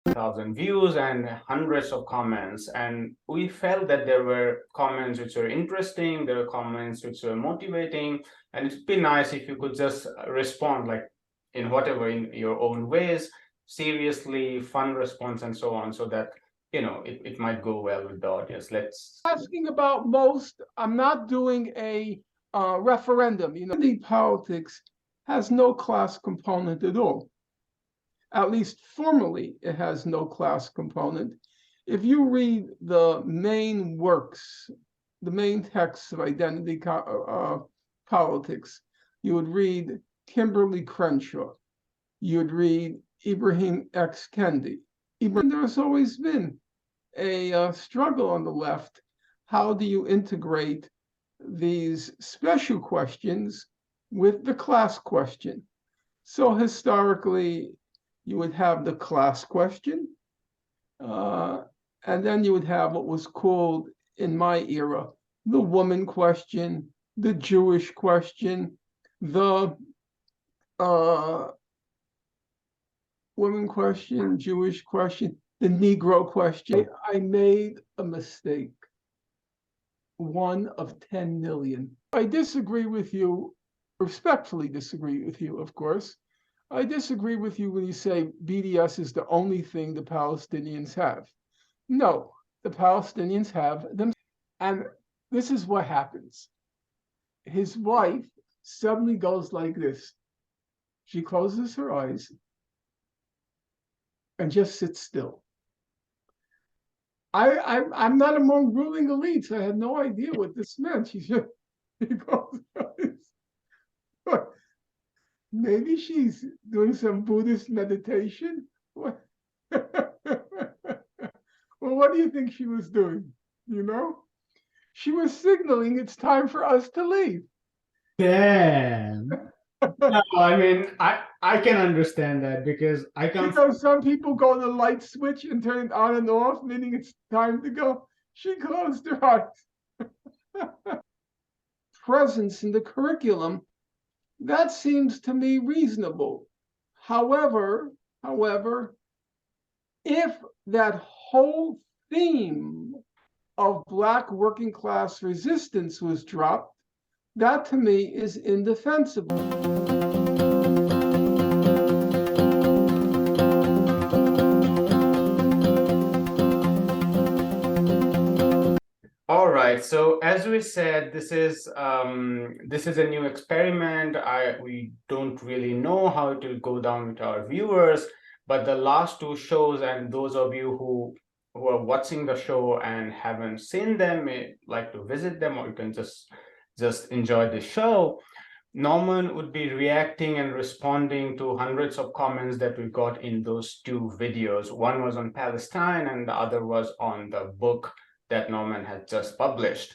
1,000 views and hundreds of comments, and we felt that there were comments which were interesting, there were comments which were motivating, and it'd be nice if you could just respond like in whatever, in your own ways, seriously, fun response and so on, so that it might go well with the audience. Let's Asking about most, I'm not doing a referendum. The politics has no class component at all. At least formally, it has no class component. If you read the main works, the main texts of identity politics, you would read Kimberly Crenshaw, you'd read Ibrahim X. Kendi. There's always been a struggle on the left. How do you integrate these special questions with the class question? So historically, you would have the class question, and then you would have what was called, in my era, the woman question, the Jewish question, the woman question, Jewish question, the Negro question. I made a mistake, one of 10 million. I disagree with you, respectfully disagree with you, of course. I disagree with you when you say BDS is the only thing the Palestinians have. No, the Palestinians have them. And this is what happens. His wife suddenly goes like this. She closes her eyes and just sits still. I'm not among ruling elites. I had no idea what this meant. She goes, maybe she's doing some Buddhist meditation. Well, what do you think she was doing? She was signaling it's time for us to leave. Damn. No, I mean, I can understand that because I come from. Some people go to the light switch and turn it on and off, meaning it's time to go. She closed her eyes. Presence in the curriculum, that seems to me reasonable. However, if that whole theme of Black working class resistance was dropped, that to me is indefensible. All right. So as we said, this is a new experiment. We don't really know how it will go down with our viewers, but the last two shows, and those of you who are watching the show and haven't seen them may like to visit them, or you can just enjoy the show. Norman would be reacting and responding to hundreds of comments that we got in those two videos. One was on Palestine and the other was on the book that Norman had just published.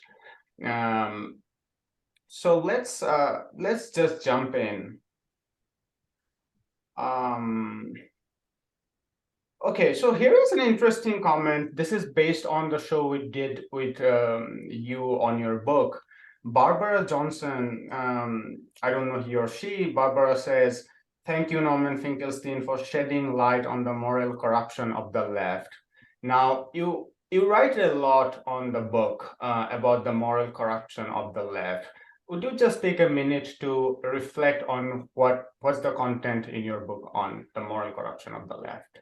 So let's just jump in. Okay, so here is an interesting comment. This is based on the show we did with you on your book. Barbara Johnson, I don't know he or she, Barbara says, "Thank you, Norman Finkelstein, for shedding light on the moral corruption of the left." Now, you write a lot on the book about the moral corruption of the left. Would you just take a minute to reflect on what's the content in your book on the moral corruption of the left?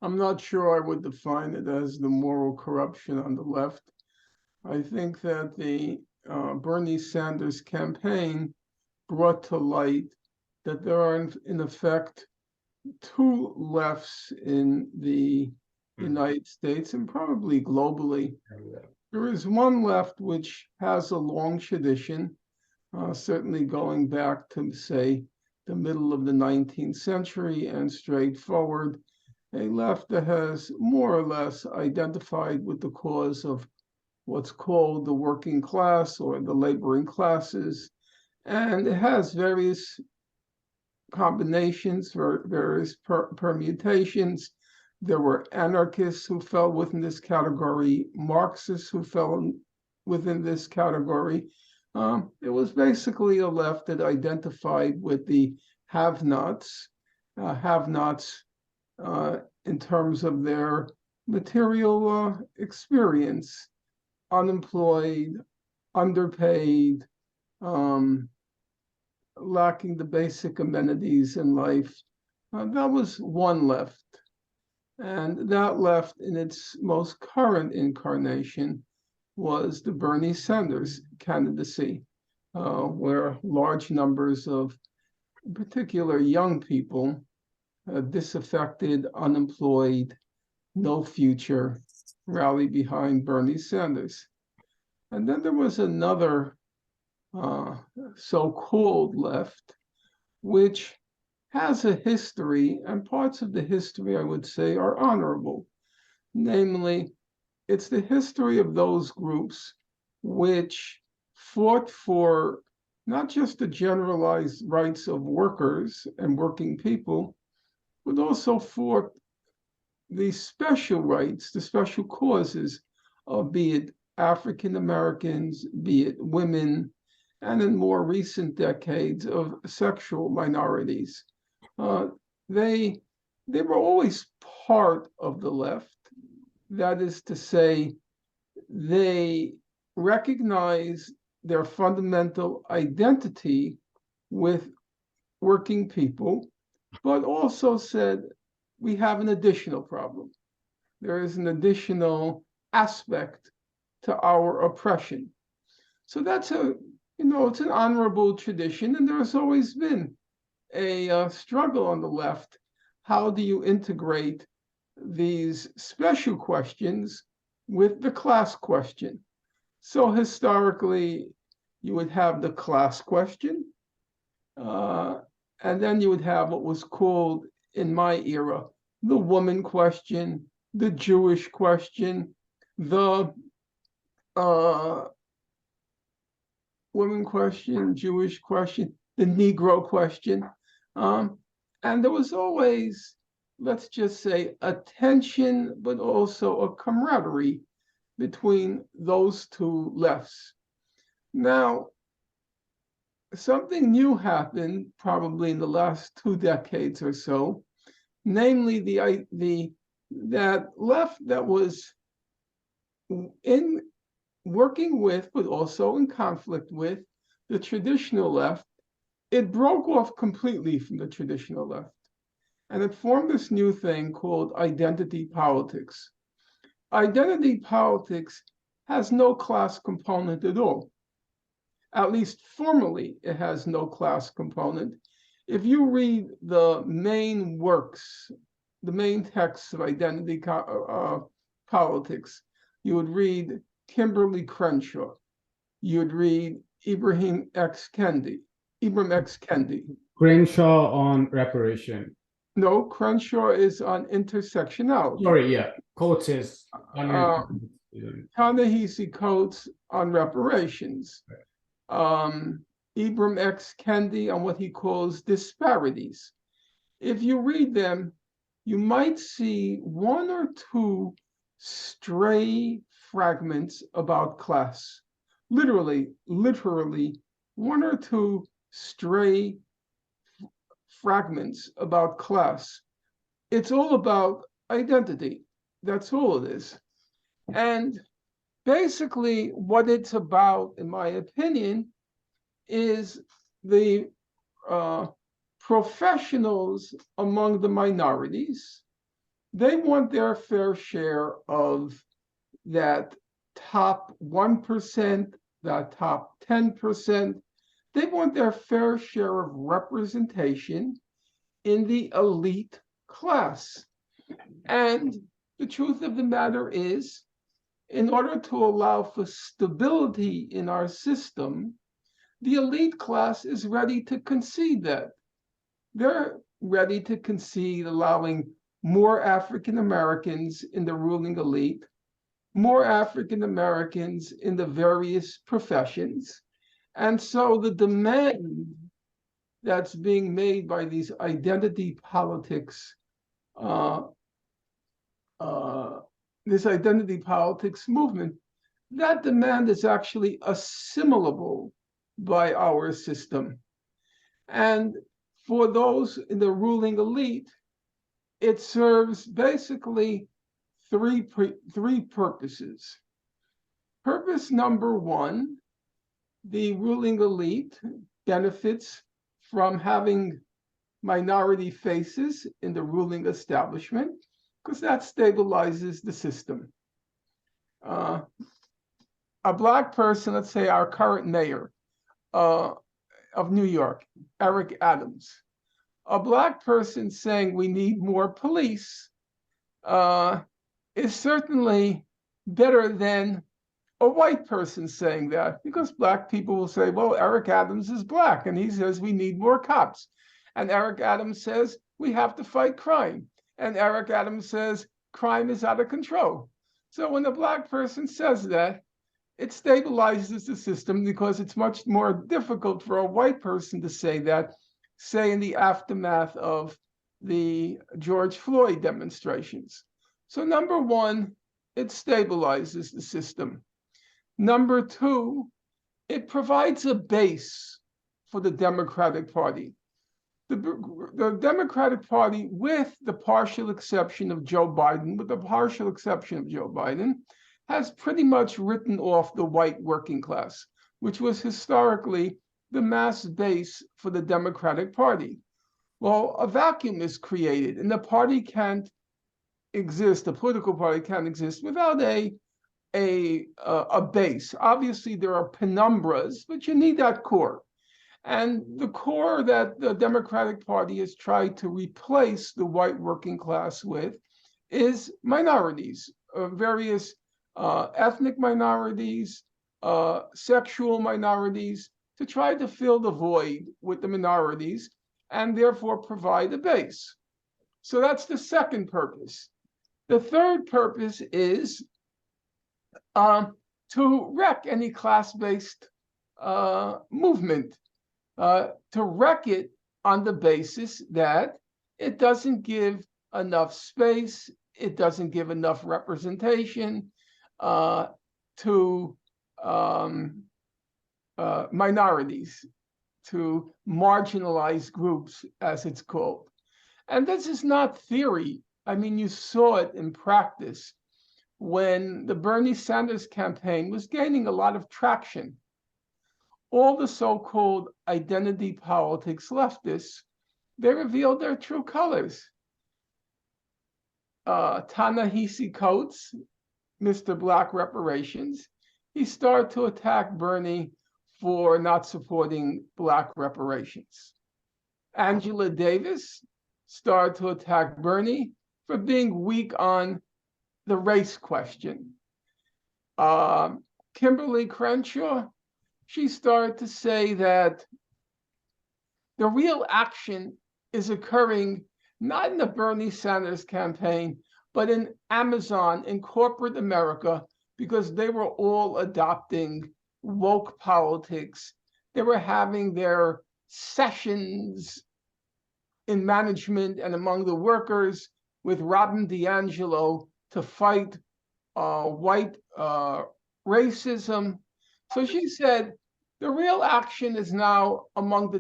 I'm not sure I would define it as the moral corruption on the left. I think that the Bernie Sanders campaign brought to light that there are, in effect, two lefts in the United States and probably globally. There is one left which has a long tradition, certainly going back to, say, the middle of the 19th century and straightforward, a left that has more or less identified with the cause of what's called the working class or the laboring classes, and it has various combinations, various permutations. There were anarchists who fell within this category, Marxists who fell within this category. It was basically a left that identified with the have-nots. Have-nots in terms of their material experience, unemployed, underpaid, um, lacking the basic amenities in life. That was one left. And that left in its most current incarnation was the Bernie Sanders candidacy, where large numbers of, in particular, young people, disaffected, unemployed, no future, rally behind Bernie Sanders. And then there was another so-called left, which has a history, and parts of the history, I would say, are honorable. Namely, it's the history of those groups which fought for not just the generalized rights of workers and working people, but also fought the special rights, the special causes of, be it African Americans, be it women, and in more recent decades of sexual minorities. Uh, they they were always part of the left. That is to say, they recognize their fundamental identity with working people, but also said we have an additional problem. There is an additional aspect to our oppression. So that's it's an honorable tradition, and there has always been a struggle on the left. How do you integrate these special questions with the class question? So historically, you would have the class question, uh, and then you would have what was called in my era the woman question, the Jewish question, the uh, woman question, Jewish question, the Negro question. And there was always, let's just say, a tension, but also a camaraderie between those two lefts. Now, something new happened probably in the last 2 decades or so, namely the that left that was in working with, but also in conflict with the traditional left, it broke off completely from the traditional left. And it formed this new thing called identity politics. Identity politics has no class component at all. At least formally, it has no class component. If you read the main works, the main texts of identity politics, you would read Kimberly Crenshaw. You'd read Ibram X. Kendi. Crenshaw on reparation. No, Crenshaw is on intersectionality. Sorry, yeah. Coates is Ta-Nehisi Coates on reparations. Ibram X. Kendi on what he calls disparities. If you read them, you might see one or two stray fragments about class. Literally, one or two stray fragments about class. It's all about identity. That's all it is. And basically, what it's about, in my opinion, is the professionals among the minorities. They want their fair share of that top 1%, that top 10%. They want their fair share of representation in the elite class. And the truth of the matter is, in order to allow for stability in our system, the elite class is ready to concede that. They're ready to concede allowing more African Americans in the ruling elite, more African Americans in the various professions. And so the demand that's being made by these identity politics, this identity politics movement, that demand is actually assimilable by our system. And for those in the ruling elite, it serves basically three purposes. Purpose number one, the ruling elite benefits from having minority faces in the ruling establishment because that stabilizes the system. A Black person, let's say our current mayor of New York, Eric Adams, a Black person saying we need more police is certainly better than a white person saying that, because Black people will say, well, Eric Adams is Black and he says we need more cops. And Eric Adams says we have to fight crime. And Eric Adams says crime is out of control. So when a Black person says that, it stabilizes the system because it's much more difficult for a white person to say that, say in the aftermath of the George Floyd demonstrations. So number one, it stabilizes the system. Number two, it provides a base for the Democratic Party. The Democratic Party, with the partial exception of Joe Biden, has pretty much written off the white working class, which was historically the mass base for the Democratic Party. Well, a vacuum is created, and the party can't exist, the political party can't exist without a base. Obviously, there are penumbras, but you need that core. And the core that the Democratic Party has tried to replace the white working class with is minorities, various ethnic minorities, sexual minorities, to try to fill the void with the minorities and therefore provide a base. So that's the second purpose. The third purpose is to wreck any class-based movement, to wreck it on the basis that it doesn't give enough space, it doesn't give enough representation to minorities, to marginalized groups, as it's called. And this is not theory. I mean, you saw it in practice when the Bernie Sanders campaign was gaining a lot of traction. All the so-called identity politics leftists, they revealed their true colors. Ta-Nehisi Coates, Mr. Black Reparations, he started to attack Bernie for not supporting Black reparations. Angela Davis started to attack Bernie for being weak on the race question. Kimberly Crenshaw, she started to say that the real action is occurring not in the Bernie Sanders campaign, but in Amazon, in corporate America, because they were all adopting woke politics. They were having their sessions in management and among the workers with Robin DiAngelo to fight white racism. So she said, the real action is now among the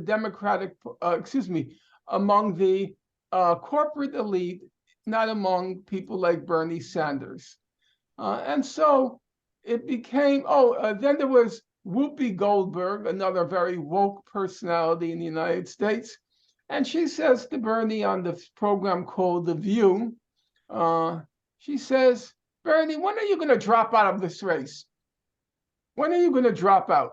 among the corporate elite, not among people like Bernie Sanders. And so it became, then there was Whoopi Goldberg, another very woke personality in the United States. And she says to Bernie on the program called The View, she says, Bernie, when are you going to drop out of this race? When are you going to drop out?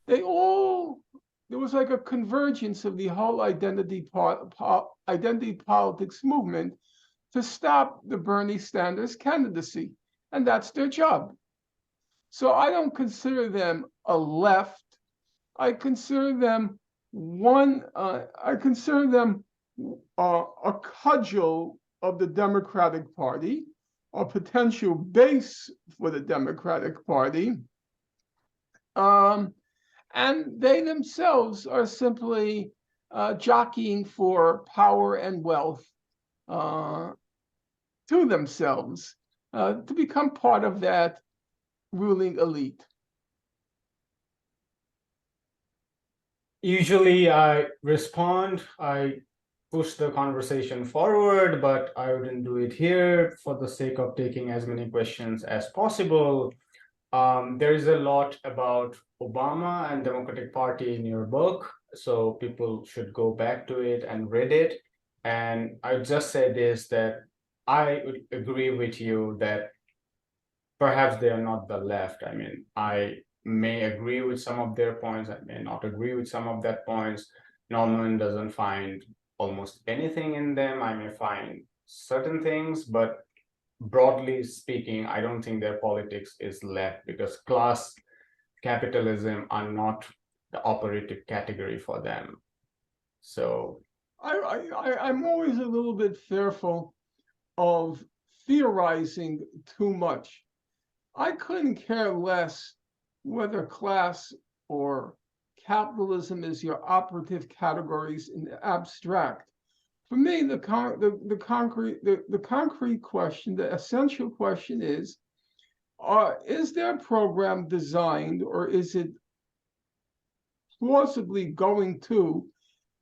There was like a convergence of the whole identity politics movement to stop the Bernie Sanders candidacy. And that's their job. So I don't consider them a left. I consider them a cudgel of the Democratic Party, a potential base for the Democratic Party. And they themselves are simply jockeying for power and wealth to themselves, to become part of that ruling elite. Usually I respond, I push the conversation forward, but I wouldn't do it here for the sake of taking as many questions as possible. There is a lot about Obama and Democratic Party in your book, so people should go back to it and read it. And I just say this, that I would agree with you that perhaps they are not the left. I mean, I may agree with some of their points, I may not agree with some of that points. Norman doesn't find almost anything in them. I may find certain things, but broadly speaking, I don't think their politics is left, because class capitalism are not the operative category for them. So I'm always a little bit fearful of theorizing too much. I couldn't care less whether class or capitalism is your operative categories in the abstract. For me, the concrete question, the essential question is their program designed, or is it plausibly going to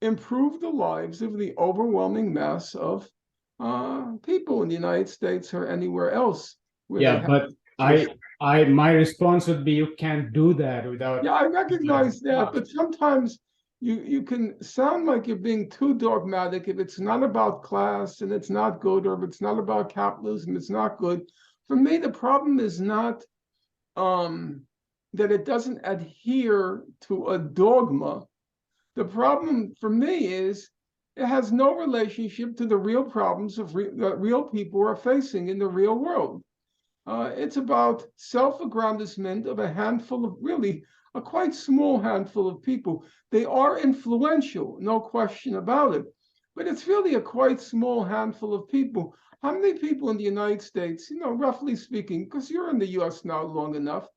improve the lives of the overwhelming mass of people in the United States or anywhere else where they yeah, have but access? my response would be, you can't do that without. Yeah, I recognize that, but sometimes you can sound like you're being too dogmatic. If it's not about class and it's not good, or if it's not about capitalism, it's not good. For me, the problem is not that it doesn't adhere to a dogma. The problem for me is it has no relationship to the real problems that real people are facing in the real world. It's about self-aggrandizement of a handful of, really, a quite small handful of people. They are influential, no question about it, but it's really a quite small handful of people. How many people in the United States, roughly speaking, because you're in the US now long enough,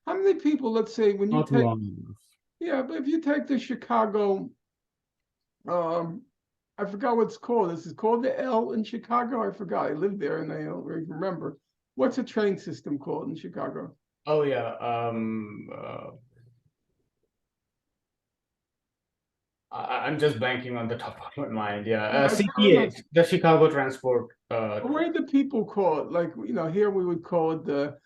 how many people, let's say, when you Not take, long enough. yeah, but if you take the Chicago, um, I forgot what it's called. Is it called the L in Chicago? I forgot. I lived there and I don't really remember. What's a train system called in Chicago? Oh yeah, I'm just blanking on the top of my mind. Yeah, Yeah, I can't remember. CTA, the Chicago Transport. What do people call it? Like, here we would call it the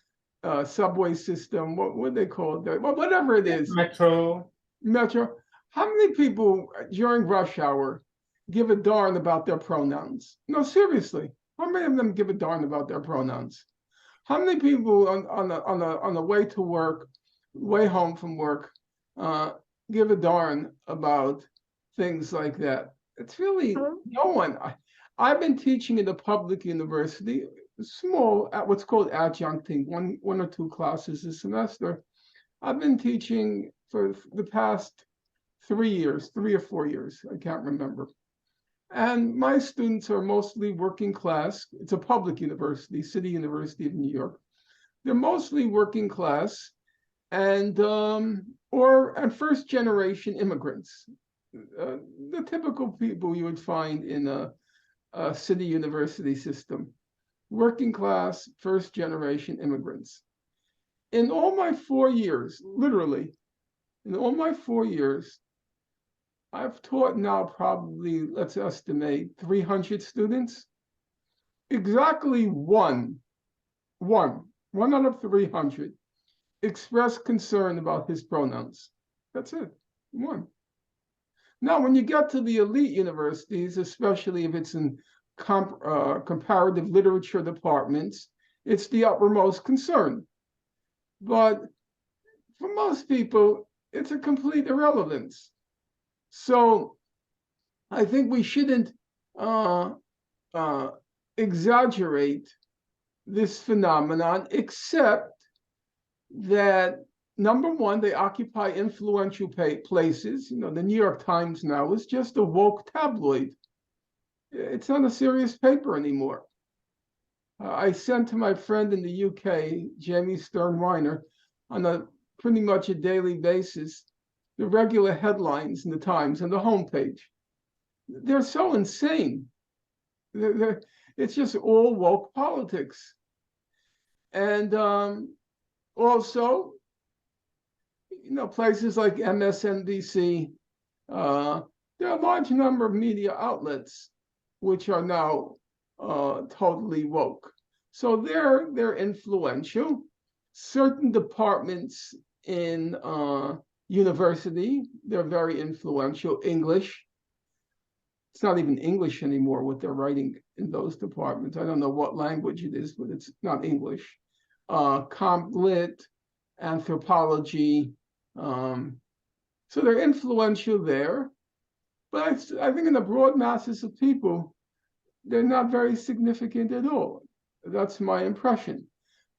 subway system. What would they call it? Well, whatever it is, Metro. metro. How many people during rush hour give a darn about their pronouns? No, seriously. How many of them give a darn about their pronouns? How many people on the way to work, way home from work, uh, give a darn about things like that? It's really no one. I've been teaching in a public university, small, at what's called adjuncting, one or two classes a semester. I've been teaching for the past 3 years, 3 or 4 years, I can't remember. And my students are mostly working class. It's a public university, City University of New York. They're mostly working class and first generation immigrants, the typical people you would find in a city university system. Working class, first generation immigrants. In all my 4 years, literally, in all my 4 years, I've taught now probably, let's estimate, 300 students. Exactly one out of 300 expressed concern about his pronouns. That's it, one. Now, when you get to the elite universities, especially if it's in comparative literature departments, it's the uppermost concern. But for most people, it's a complete irrelevance. So I think we shouldn't uh, uh, exaggerate this phenomenon, except that number one, they occupy influential places. The New York Times now is just a woke tabloid. It's not a serious paper anymore. I sent to my friend in the UK, Jamie Stern-Weiner, on a pretty much a daily basis, the regular headlines in the Times and the homepage. They're so insane. It's just all woke politics. And also, places like MSNBC, there are a large number of media outlets which are now totally woke. So they're influential. Certain departments in university, they're very influential. English, it's not even English anymore what they're writing in those departments. I don't know what language it is, but it's not English. Comp lit, anthropology. So they're influential there. But I think in the broad masses of people, they're not very significant at all. That's my impression.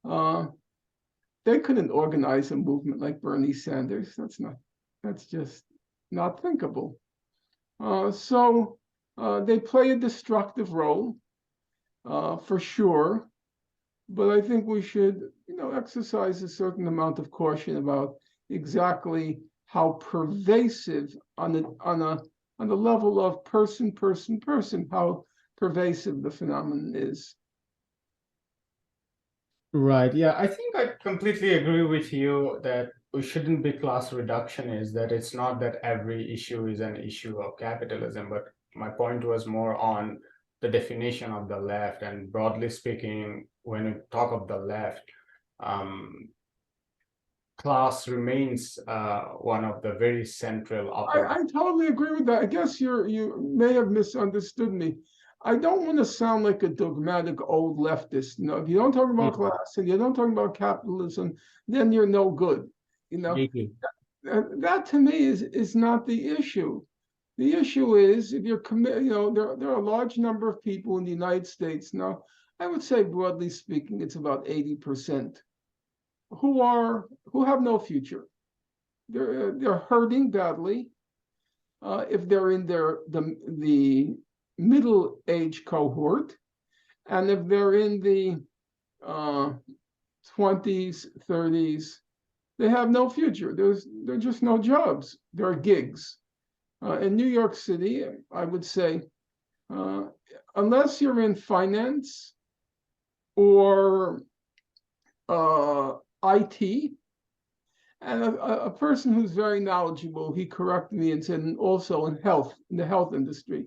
Uh, they couldn't organize a movement like Bernie Sanders. That's just not thinkable. So they play a destructive role for sure, but I think we should, exercise a certain amount of caution about exactly how pervasive on the level of person, how pervasive the phenomenon is. Right. Yeah, I think I completely agree with you that we shouldn't be class reductionist, that it's not that every issue is an issue of capitalism, but my point was more on the definition of the left. And broadly speaking, when we talk of the left, class remains one of the very central I totally agree with that. I guess you may have misunderstood me. I don't want to sound like a dogmatic old leftist. If you don't talk about class and you don't talk about capitalism, then you're no good. That to me is not the issue. The issue is if you're committed, there are a large number of people in the United States now. I would say broadly speaking, it's about 80% who have no future. They're hurting badly. If they're in the middle age cohort, and if they're in the 20s, 30s, they have no future. There are just no jobs. There are gigs. In New York City, I would say, unless you're in finance or IT, and a person who's very knowledgeable, he corrected me and said, and also in the health industry,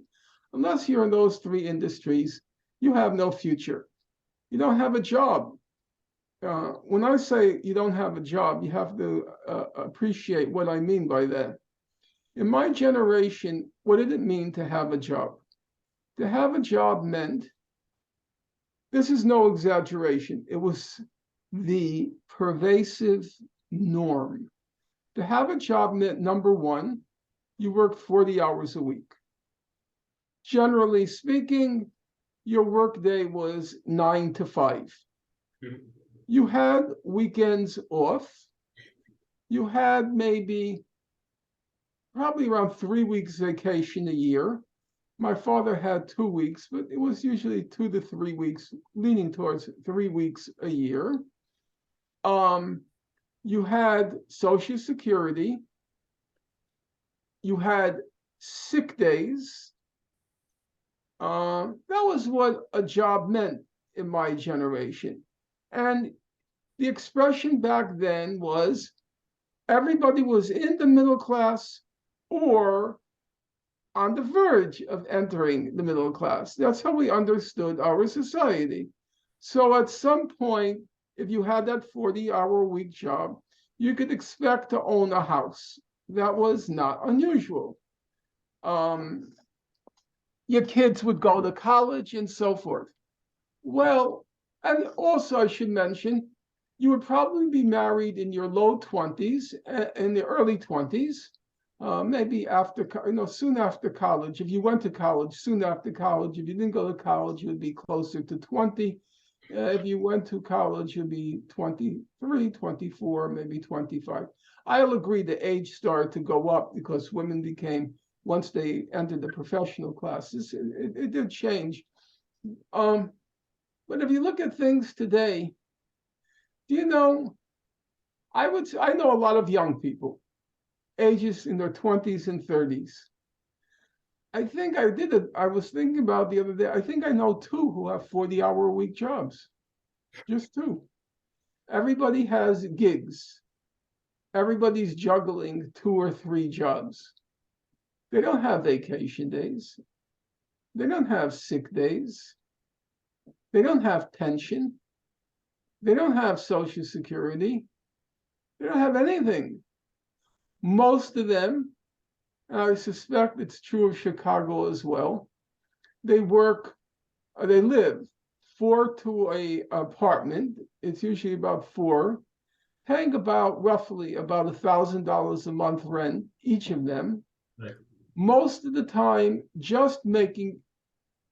unless you're in those three industries, you have no future. You don't have a job. When I say you don't have a job, you have to appreciate what I mean by that. In my generation, what did it mean to have a job? To have a job meant, this is no exaggeration, it was the pervasive norm. To have a job meant, number one, you worked 40 hours a week. Generally speaking, your workday was 9 to 5. You had weekends off. You had probably around 3 weeks vacation a year. My father had 2 weeks, but it was usually 2 to 3 weeks, leaning towards 3 weeks a year. You had Social Security. You had sick days. That was what a job meant in my generation. And the expression back then was everybody was in the middle class or on the verge of entering the middle class. That's how we understood our society. So at some point, if you had that 40-hour-a-week job, you could expect to own a house. That was not unusual. Your kids would go to college and so forth. Well, and also I should mention, you would probably be married in your low 20s, in the early 20s, maybe after, soon after college. If you went to college, soon after college. If you didn't go to college, you'd be closer to 20. If you went to college, you'd be 23, 24, maybe 25. I'll agree the age started to go up because women became, once they entered the professional classes, it did change. But if you look at things today, I know a lot of young people, ages in their 20s and 30s. I think I was thinking about the other day, I think I know 2 who have 40-hour-a-week jobs. Just 2. Everybody has gigs. Everybody's juggling 2 or 3 jobs. They don't have vacation days. They don't have sick days. They don't have pension. They don't have Social Security. They don't have anything. Most of them, and I suspect it's true of Chicago as well, they live 4 to a apartment. It's usually about 4, paying roughly about $1,000 a month rent, each of them. Right. Most of the time, just making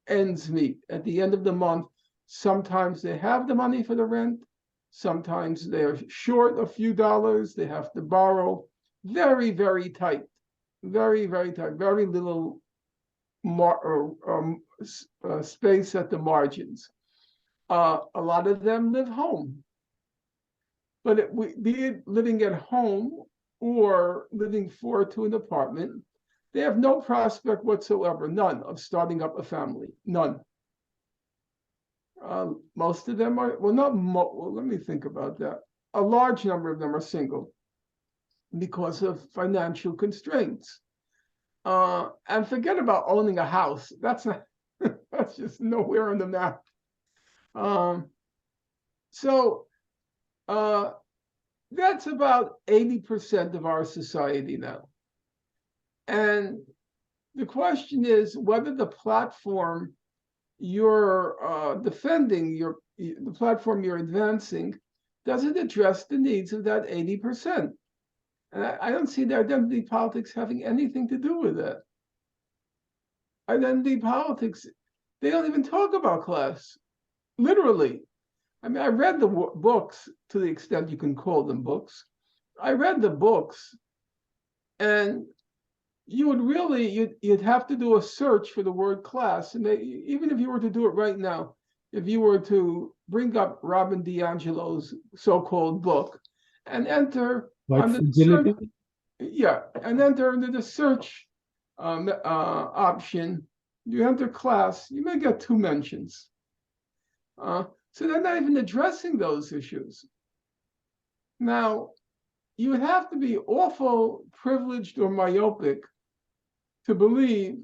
ends meet at the end of the month. Sometimes they have the money for the rent. Sometimes they're short a few dollars. They have to borrow. Very, very tight. Very, very tight. Very little space at the margins. A lot of them live home. But be it living at home or living 4 to an apartment, they have no prospect whatsoever, none, of starting up a family, none. Most of them are, well, let me think about that. A large number of them are single because of financial constraints. And forget about owning a house. That's not, that's just nowhere on the map. That's about 80% of our society now. And the question is whether the platform you're defending, the platform you're advancing, doesn't address the needs of that 80%. And I don't see the identity politics having anything to do with that. Identity politics, they don't even talk about class, literally. I mean, I read the books to the extent you can call them books. I read the books, and you would really, you'd have to do a search for the word class. And even if you were to do it right now, if you were to bring up Robin DiAngelo's so-called book and enter under the search, and enter under the search option, you enter class, you may get 2 mentions. So they're not even addressing those issues. Now, you would have to be awful privileged or myopic to believe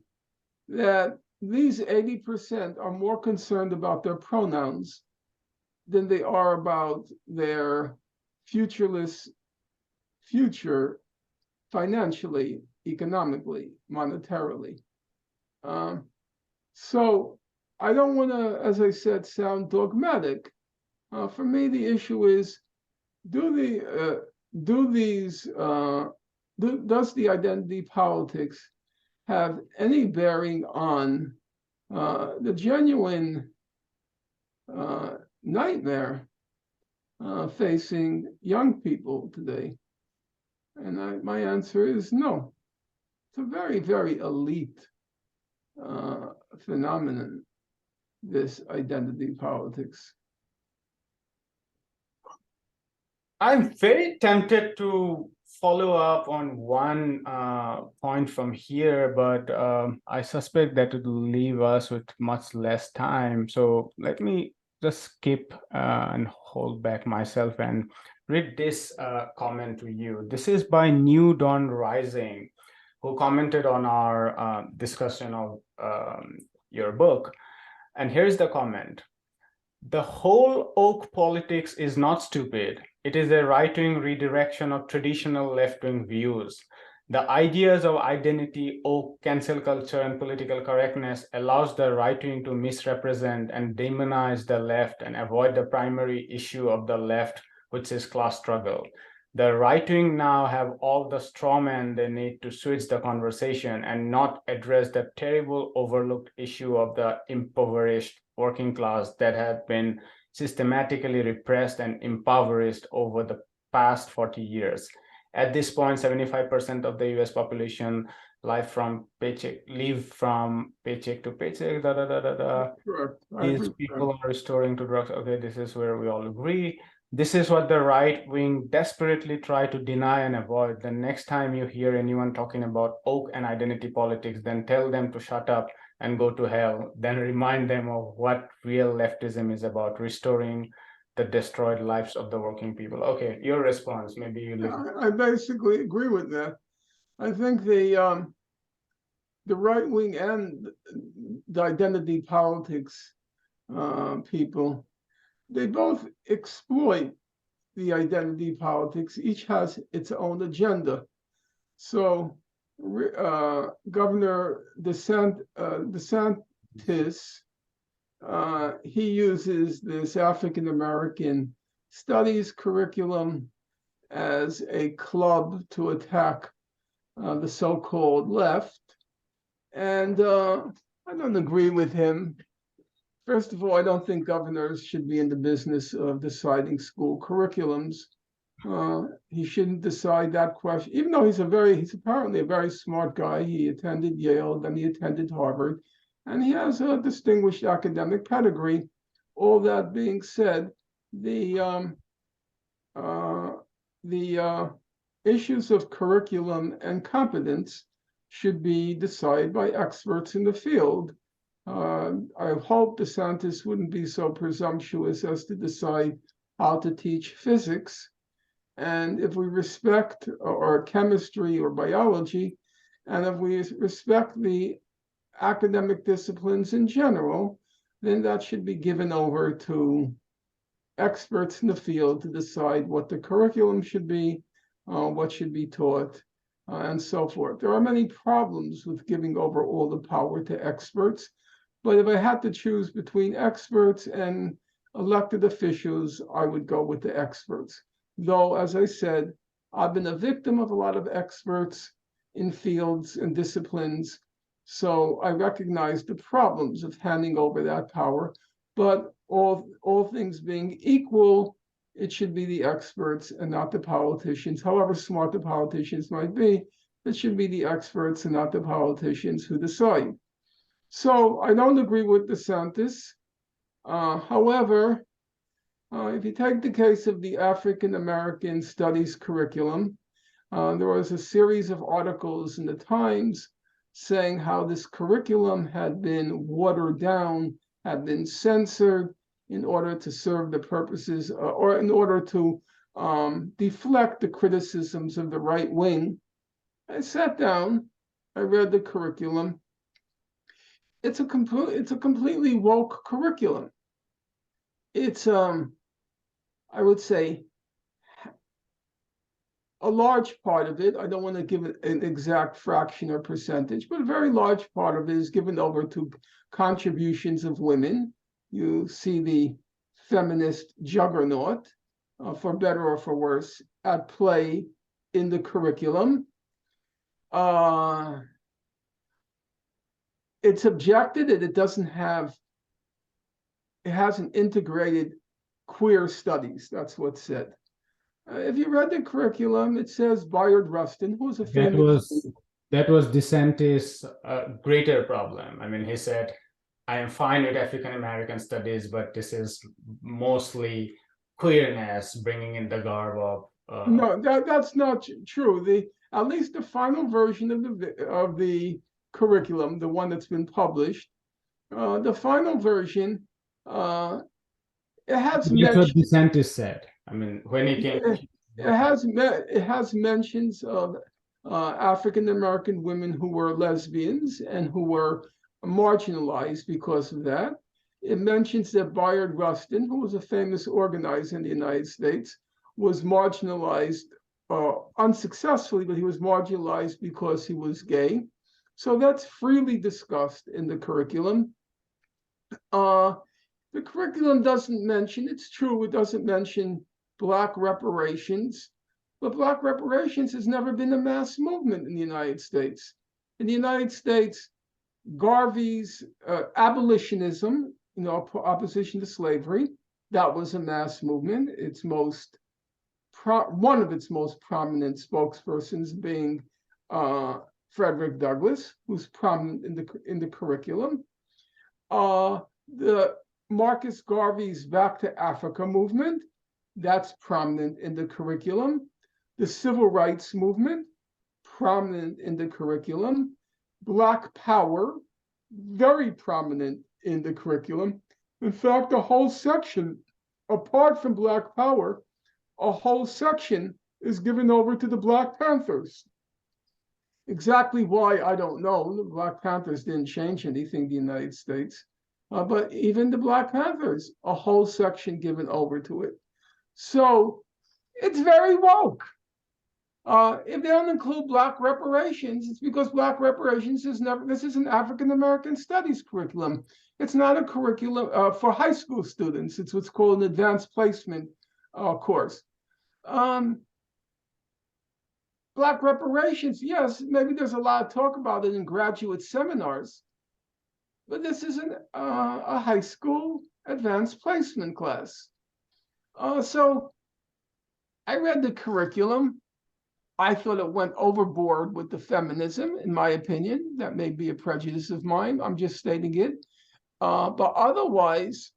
that these 80% are more concerned about their pronouns than they are about their futureless future financially, economically, monetarily. So I don't want to, as I said, sound dogmatic. For me, the issue is, does the identity politics have any bearing on the genuine nightmare facing young people today? And my answer is no. It's a very, very elite phenomenon, this identity politics. I'm very tempted to follow up on one point from here, but I suspect that it will leave us with much less time. So let me just skip and hold back myself and read this comment to you. This is by New Dawn Rising, who commented on our discussion of your book. And here's the comment. The whole woke politics is not stupid. It is a right-wing redirection of traditional left-wing views. The ideas of identity, woke, cancel culture, and political correctness allows the right-wing to misrepresent and demonize the left and avoid the primary issue of the left, which is class struggle. The right-wing now have all the straw men they need to switch the conversation and not address the terrible overlooked issue of the impoverished working class that had been systematically repressed and impoverished over the past 40 years. At this point, 75% of the US population live from paycheck to paycheck. Sure. These people are restoring to drugs. Okay, this is where we all agree. This is what the right wing desperately try to deny and avoid. The next time you hear anyone talking about woke and identity politics, then tell them to shut up and go to hell. Then remind them of what real leftism is about, restoring the destroyed lives of the working people. Okay, your response, maybe you listen. I basically agree with that. I think the the right wing and the identity politics people, they both exploit the identity politics. Each has its own agenda. So Governor DeSantis, he uses this African American studies curriculum as a club to attack the so-called left. And I don't agree with him. First of all, I don't think governors should be in the business of deciding school curriculums. He shouldn't decide that question, even though he's apparently a very smart guy. He attended Yale, then he attended Harvard, and he has a distinguished academic pedigree. All that being said, the issues of curriculum and competence should be decided by experts in the field. I hope DeSantis wouldn't be so presumptuous as to decide how to teach physics. And if we respect or chemistry or biology, and if we respect the academic disciplines in general, then that should be given over to experts in the field to decide what the curriculum should be, what should be taught, and so forth. There are many problems with giving over all the power to experts, but if I had to choose between experts and elected officials, I would go with the experts. Though, as I said, I've been a victim of a lot of experts in fields and disciplines, so I recognize the problems of handing over that power. But all things being equal, it should be the experts and not the politicians. However smart the politicians might be, it should be the experts and not the politicians who decide. So I don't agree with DeSantis. However, if you take the case of the African American Studies curriculum, there was a series of articles in the Times saying how this curriculum had been watered down, had been censored in order to serve the purposes or in order to deflect the criticisms of the right wing. I sat down, I read the curriculum. It's a completely woke curriculum. It's I would say a large part of it, I don't want to give it an exact fraction or percentage, but a very large part of it is given over to contributions of women. You see the feminist juggernaut, for better or for worse, at play in the curriculum. It's objected that it hasn't integrated queer studies. That's what's said. If you read the curriculum, it says Bayard Rustin, who was a famous... That was DeSantis' greater problem. I mean, he said, I am fine with African American studies, but this is mostly queerness, bringing in the garb of... No, that's not true. At least the final version of the curriculum, the one that's been published, the final version, it has That's what DeSantis said. I mean, when he came, it has mentions of African American women who were lesbians and who were marginalized because of that. It mentions that Bayard Rustin, who was a famous organizer in the United States, was marginalized unsuccessfully, but he was marginalized because he was gay. So that's freely discussed in the curriculum. The curriculum doesn't mention, it's true, it doesn't mention Black reparations, but Black reparations has never been a mass movement in the United States. In the United States, Garvey's abolitionism, opposition to slavery, that was a mass movement. One of its most prominent spokespersons being Frederick Douglass, who's prominent in the curriculum. The Marcus Garvey's Back to Africa movement, that's prominent in the curriculum. The Civil Rights Movement, prominent in the curriculum. Black Power, very prominent in the curriculum. In fact, a whole section, apart from Black Power, a whole section is given over to the Black Panthers. Exactly why, I don't know. The Black Panthers didn't change anything in the United States. But even the Black Panthers, a whole section given over to it. So it's very woke. If they don't include Black reparations, it's because Black reparations is never, this is an African American studies curriculum. It's not a curriculum for high school students. It's what's called an advanced placement course. Black reparations, yes, maybe there's a lot of talk about it in graduate seminars, but this isn't a high school advanced placement class. So I read the curriculum. I thought it went overboard with the feminism, in my opinion. That may be a prejudice of mine. I'm just stating it. But otherwise,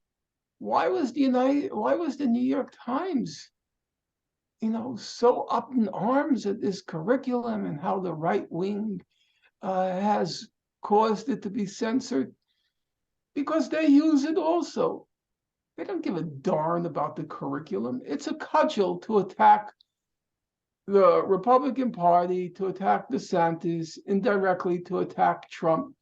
why was the New York Times, so up in arms at this curriculum and how the right wing has caused it to be censored? Because they use it also. They don't give a darn about the curriculum. It's a cudgel to attack the Republican Party, to attack DeSantis, indirectly to attack Trump.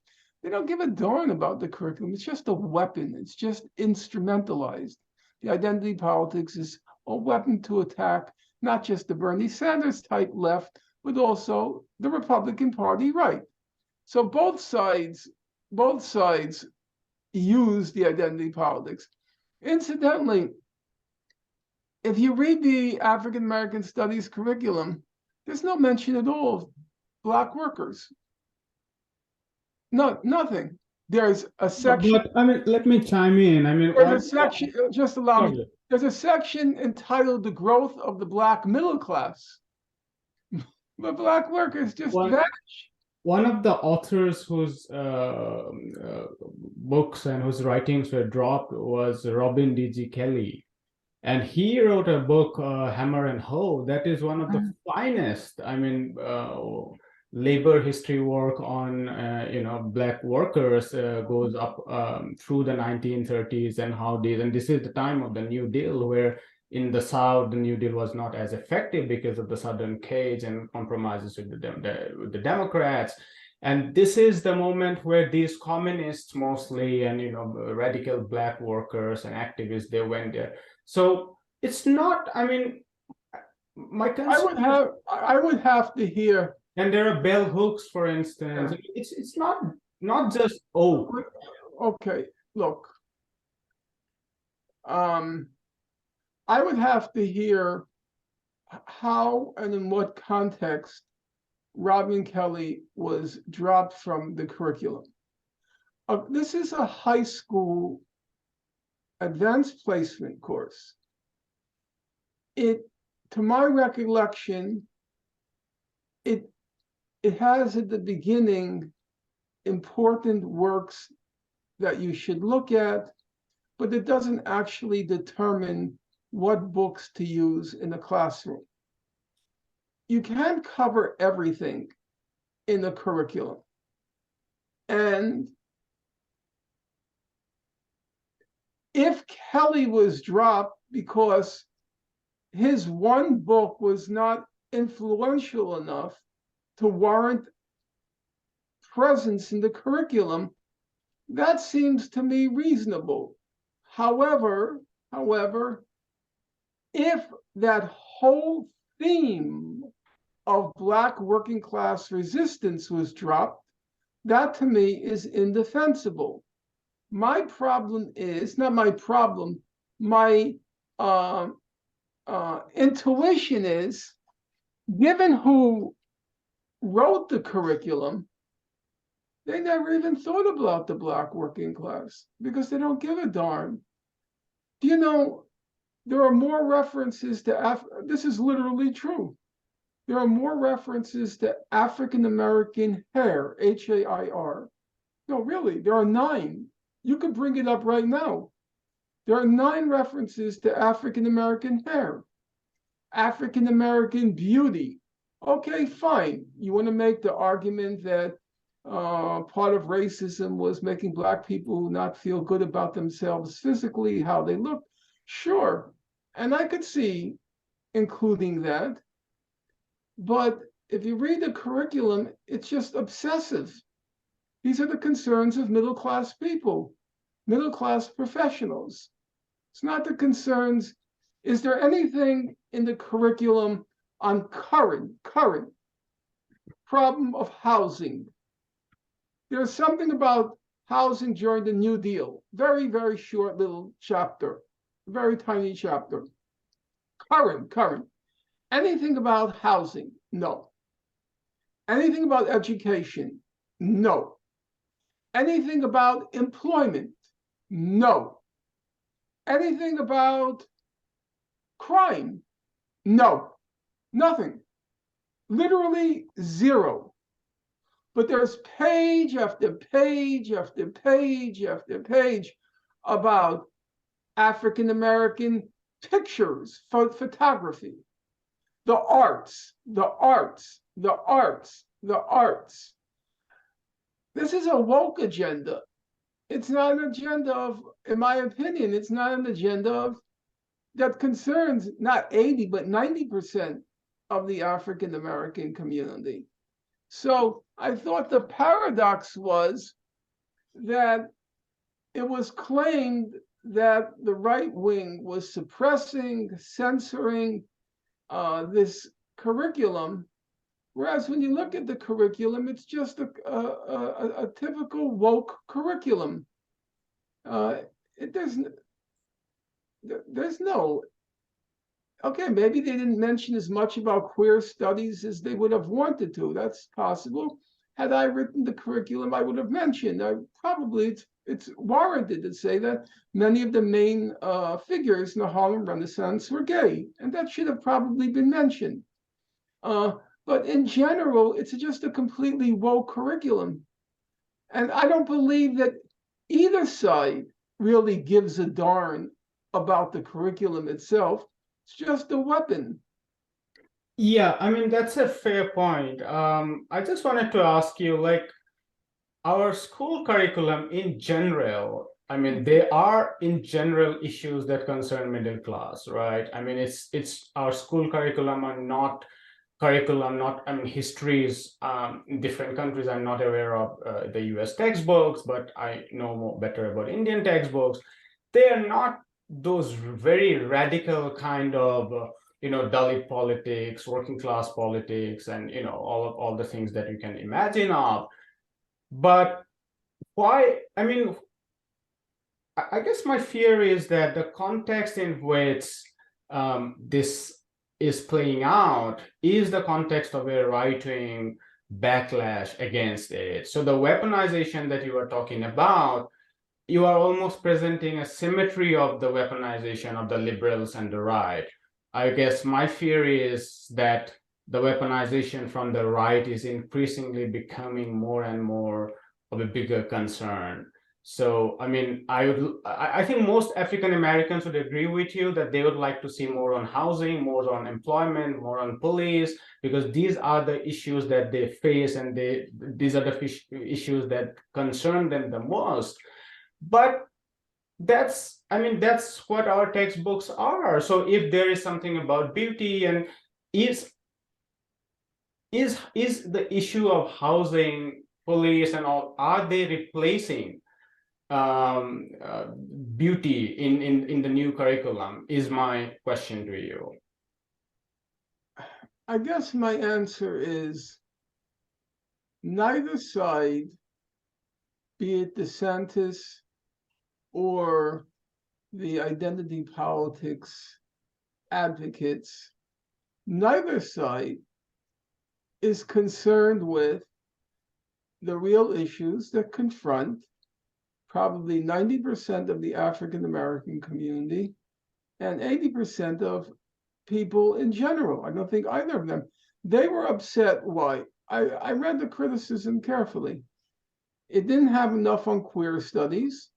They don't give a darn about the curriculum. It's just a weapon. It's just instrumentalized. The identity politics is a weapon to attack not just the Bernie Sanders type left, but also the Republican Party right. So both sides use the identity politics. Incidentally, if you read the African American Studies curriculum, there's no mention at all of Black workers. No, nothing. There's a section. But I mean, let me chime in. I mean, there's a section. Just allow me. There's a section entitled "The Growth of the Black Middle Class." But Black workers just vanish. One of the authors whose books and whose writings were dropped was Robin D.G. Kelley. And he wrote a book, Hammer and Hoe, that is one of the finest, I mean, labor history work on, Black workers goes up through the 1930s and how these, and this is the time of the New Deal, where in the South, the New Deal was not as effective because of the Southern cage and compromises with the Democrats. And this is the moment where these communists mostly, and, radical Black workers and activists, they went there. So it's not, I mean, my concern. I would have to hear. And there are bell hooks, for instance. Yeah. It's not just, oh. Okay, look. I would have to hear how and in what context Robin Kelley was dropped from the curriculum. This is a high school advanced placement course. To my recollection, it has at the beginning important works that you should look at, but it doesn't actually determine what books to use in the classroom. You can't cover everything in the curriculum. And if Kelley was dropped because his one book was not influential enough to warrant presence in the curriculum, that seems to me reasonable. However, if that whole theme of Black working class resistance was dropped, that to me is indefensible. My problem is, not my problem, my intuition is, given who wrote the curriculum, they never even thought about the Black working class because they don't give a darn. Do you know, there are more references to, this is literally true. There are more references to African American hair, H-A-I-R. No, really, there are 9. You could bring it up right now. There are 9 references to African American hair, African American beauty. Okay, fine. You want to make the argument that part of racism was making Black people not feel good about themselves physically, how they look. Sure. And I could see including that. But if you read the curriculum, it's just obsessive. These are the concerns of middle-class people, middle-class professionals. It's not the concerns. Is there anything in the curriculum on current problem of housing? There's something about housing during the New Deal. Very, very short little chapter, very tiny chapter. Current. Anything about housing? No. Anything about education? No. Anything about employment? No. Anything about crime? No. Nothing. Literally zero. But there's page after page after page after page about African American pictures, photography, the arts. This is a woke agenda. It's not an agenda of, in my opinion, it's not an agenda of that concerns not 80, but 90% of the African American community. So I thought the paradox was that it was claimed that the right wing was suppressing, censoring this curriculum, whereas when you look at the curriculum, it's just a typical woke curriculum. There's no, okay, maybe they didn't mention as much about queer studies as they would have wanted to. That's possible. Had I written the curriculum, I would have mentioned. Probably it's warranted to say that many of the main figures in the Harlem Renaissance were gay, and that should have probably been mentioned. But in general, it's just a completely woke curriculum. And I don't believe that either side really gives a darn about the curriculum itself. It's just a weapon. Yeah, I mean, that's a fair point. I just wanted to ask you, like, our school curriculum in general, I mean, there are in general issues that concern middle class, right? I mean, it's our school curriculum are not I mean, histories in different countries. I'm not aware of the US textbooks, but I know more better about Indian textbooks. They are not those very radical kind of Dalit politics, working class politics, and all the things that you can imagine of. But why? I mean, I guess my fear is that the context in which this is playing out is the context of a right-wing backlash against it. So the weaponization that you are talking about, you are almost presenting a symmetry of the weaponization of the liberals and the right. I guess my fear is that the weaponization from the right is increasingly becoming more and more of a bigger concern. So, I mean, I think most African Americans would agree with you that they would like to see more on housing, more on employment, more on police, because these are the issues that they face, and these are the issues that concern them the most. But that's what our textbooks are. So if there is something about beauty, and is the issue of housing, police, and all, are they replacing beauty in the new curriculum, is my question to you. I guess my answer is neither side, be it DeSantis or the identity politics advocates, neither side is concerned with the real issues that confront probably 90% of the African American community and 80% of people in general. I don't think either of them. They were upset. Why? I read the criticism carefully. It didn't have enough on queer studies.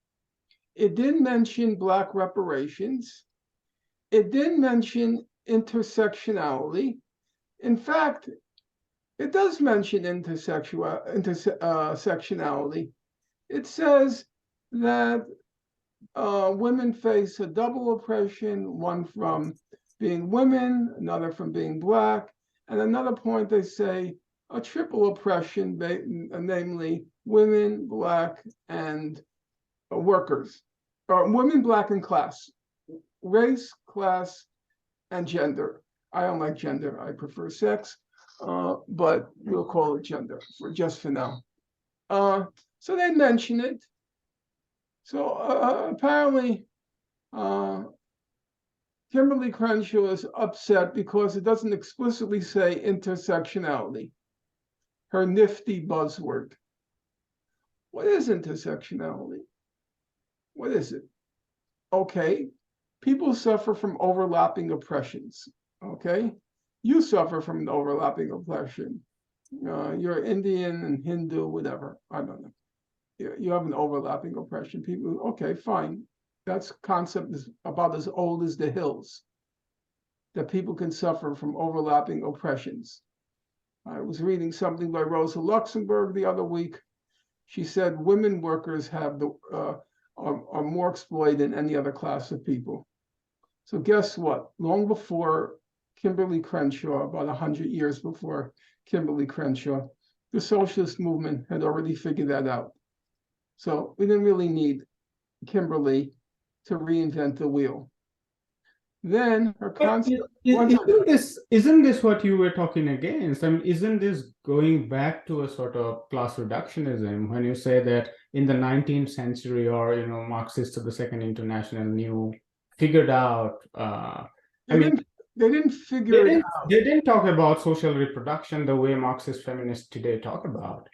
It didn't mention Black reparations. It didn't mention intersectionality. In fact, it does mention intersectionality. It says that women face a double oppression, one from being women, another from being Black, And another point, they say a triple oppression, namely women, Black, and workers, or women, Black, and class, race, class, and gender. I don't like gender. I prefer sex, but we'll call it gender for now. So they mention it. So apparently, Kimberly Crenshaw is upset because it doesn't explicitly say intersectionality, her nifty buzzword. What is intersectionality? What is it? Okay, people suffer from overlapping oppressions. Okay, you suffer from an overlapping oppression. You're Indian and Hindu, whatever. I don't know. You have an overlapping oppression. People, okay, fine. That's concept is about as old as the hills, that people can suffer from overlapping oppressions. I was reading something by Rosa Luxemburg the other week. She said women workers have are more exploited than any other class of people. So guess what? Long before Kimberly Crenshaw, about 100 years before Kimberly Crenshaw, the socialist movement had already figured that out. So we didn't really need Kimberly to reinvent the wheel. Then her concept. Isn't this what you were talking against? I mean, isn't this going back to a sort of class reductionism when you say that in the 19th century, or Marxists of the Second International figured out? They didn't figure it out. They didn't talk about social reproduction the way Marxist feminists today talk about.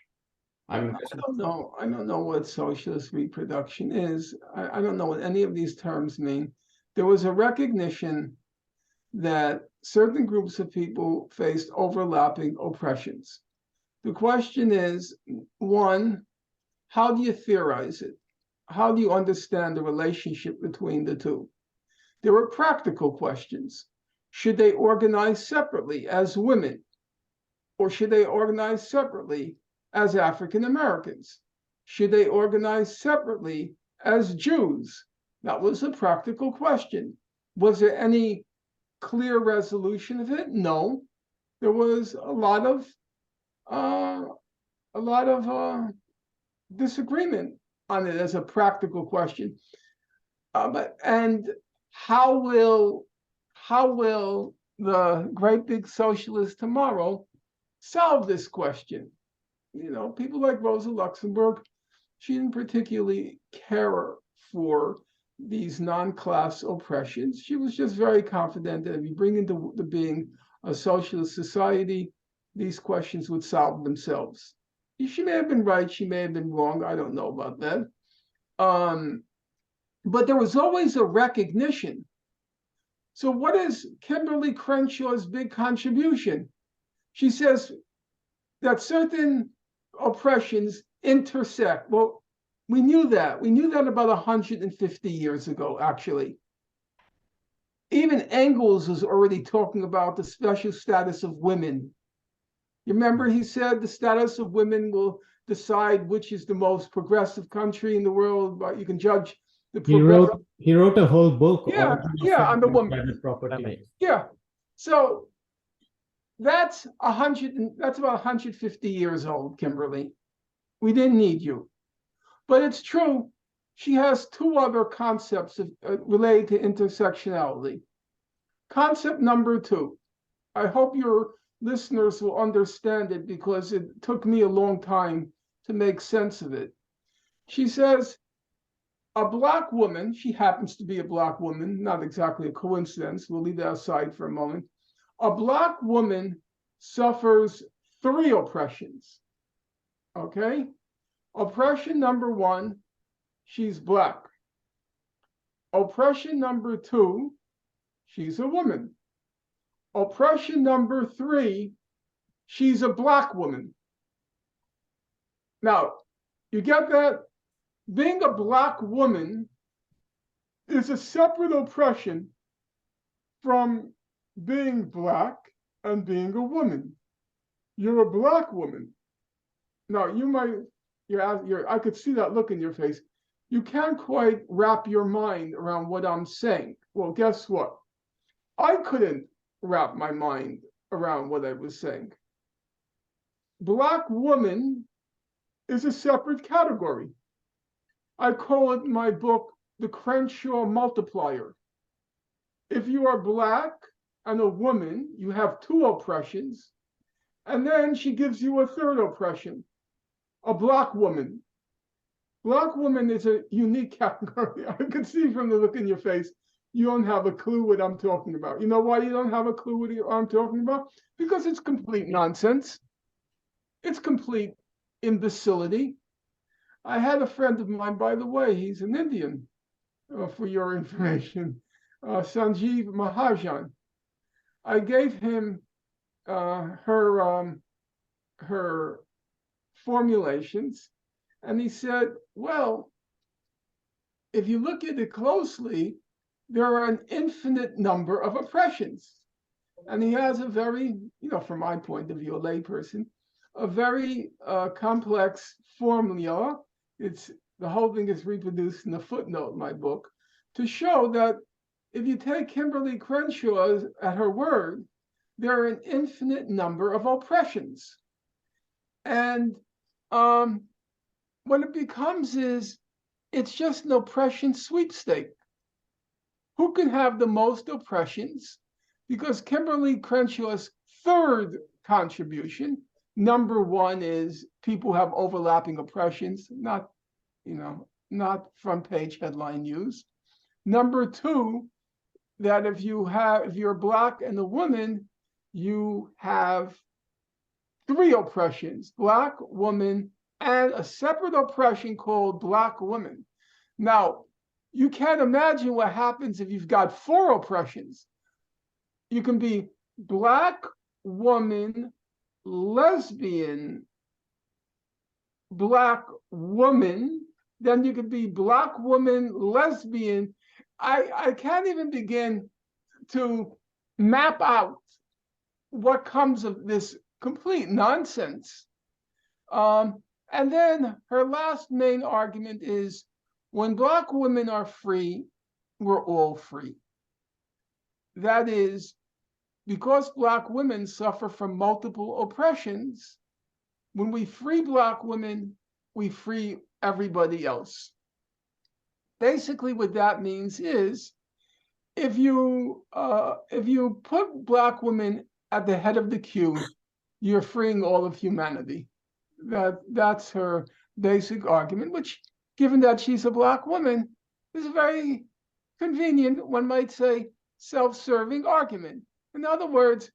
I don't know. I don't know what socialist reproduction is. I don't know what any of these terms mean. There was a recognition that certain groups of people faced overlapping oppressions. The question is, one, how do you theorize it? How do you understand the relationship between the two? There were practical questions. Should they organize separately as women? Or should they organize separately as African Americans? Should they organize separately as Jews? That was a practical question. Was there any clear resolution of it? No. There was a lot of disagreement on it as a practical question. And how will the great big socialists tomorrow solve this question? People like Rosa Luxemburg, she didn't particularly care for these non-class oppressions. She was just very confident that if you bring into the being a socialist society, these questions would solve themselves. She may have been right, she may have been wrong, I don't know about that. But there was always a recognition. So what is Kimberly Crenshaw's big contribution? She says that certain oppressions intersect. Well, we knew that. We knew that about 150 years ago, actually. Even Engels was already talking about the special status of women. You remember he said the status of women will decide which is the most progressive country in the world, but you can judge the progressive. He wrote a whole book. On the woman. Private property. Yeah. So that's about 150 years old, Kimberly. We didn't need you. But it's true, she has two other concepts related to intersectionality. Concept number 2, I hope your listeners will understand it because it took me a long time to make sense of it. She says, a Black woman, she happens to be a Black woman, not exactly a coincidence, we'll leave that aside for a moment. A Black woman suffers 3 oppressions, okay? Oppression number 1, she's Black. Oppression number 2, she's a woman. Oppression number 3, she's a Black woman. Now, you get that? Being a Black woman is a separate oppression from being Black and being a woman. You're a Black woman. Now, I could see that look in your face. You can't quite wrap your mind around what I'm saying. Well, guess what? I couldn't wrap my mind around what I was saying. Black woman is a separate category. I call it in my book the Crenshaw multiplier. If you are Black and a woman, you have two oppressions, and then she gives you a third oppression, a Black woman. Black woman is a unique category. I can see from the look in your face, you don't have a clue what I'm talking about. You know why you don't have a clue what I'm talking about? Because it's complete nonsense. It's complete imbecility. I had a friend of mine, by the way, he's an Indian, for your information, Sanjeev Mahajan. I gave him her formulations, and he said, well, if you look at it closely, there are an infinite number of oppressions. And he has a very, from my point of view, a layperson, a very complex formula. The whole thing is reproduced in a footnote in my book to show that if you take Kimberly Crenshaw at her word, there are an infinite number of oppressions. And what it becomes is, it's just an oppression sweepstake. Who can have the most oppressions? Because Kimberly Crenshaw's third contribution, number one, is people have overlapping oppressions, not front page headline news. Number two, that if you're Black and a woman, you have three oppressions: Black, woman, and a separate oppression called Black woman. Now, you can't imagine what happens if you've got four oppressions. You can be Black, woman, lesbian, Black woman, then you could be Black woman, lesbian. I can't even begin to map out what comes of this complete nonsense. And then her last main argument is, when Black women are free, we're all free. That is, because Black women suffer from multiple oppressions, when we free Black women, we free everybody else. Basically, what that means is, if you put Black women at the head of the queue, you're freeing all of humanity. That's her basic argument, which, given that she's a Black woman, is a very convenient, one might say, self-serving argument. In other words,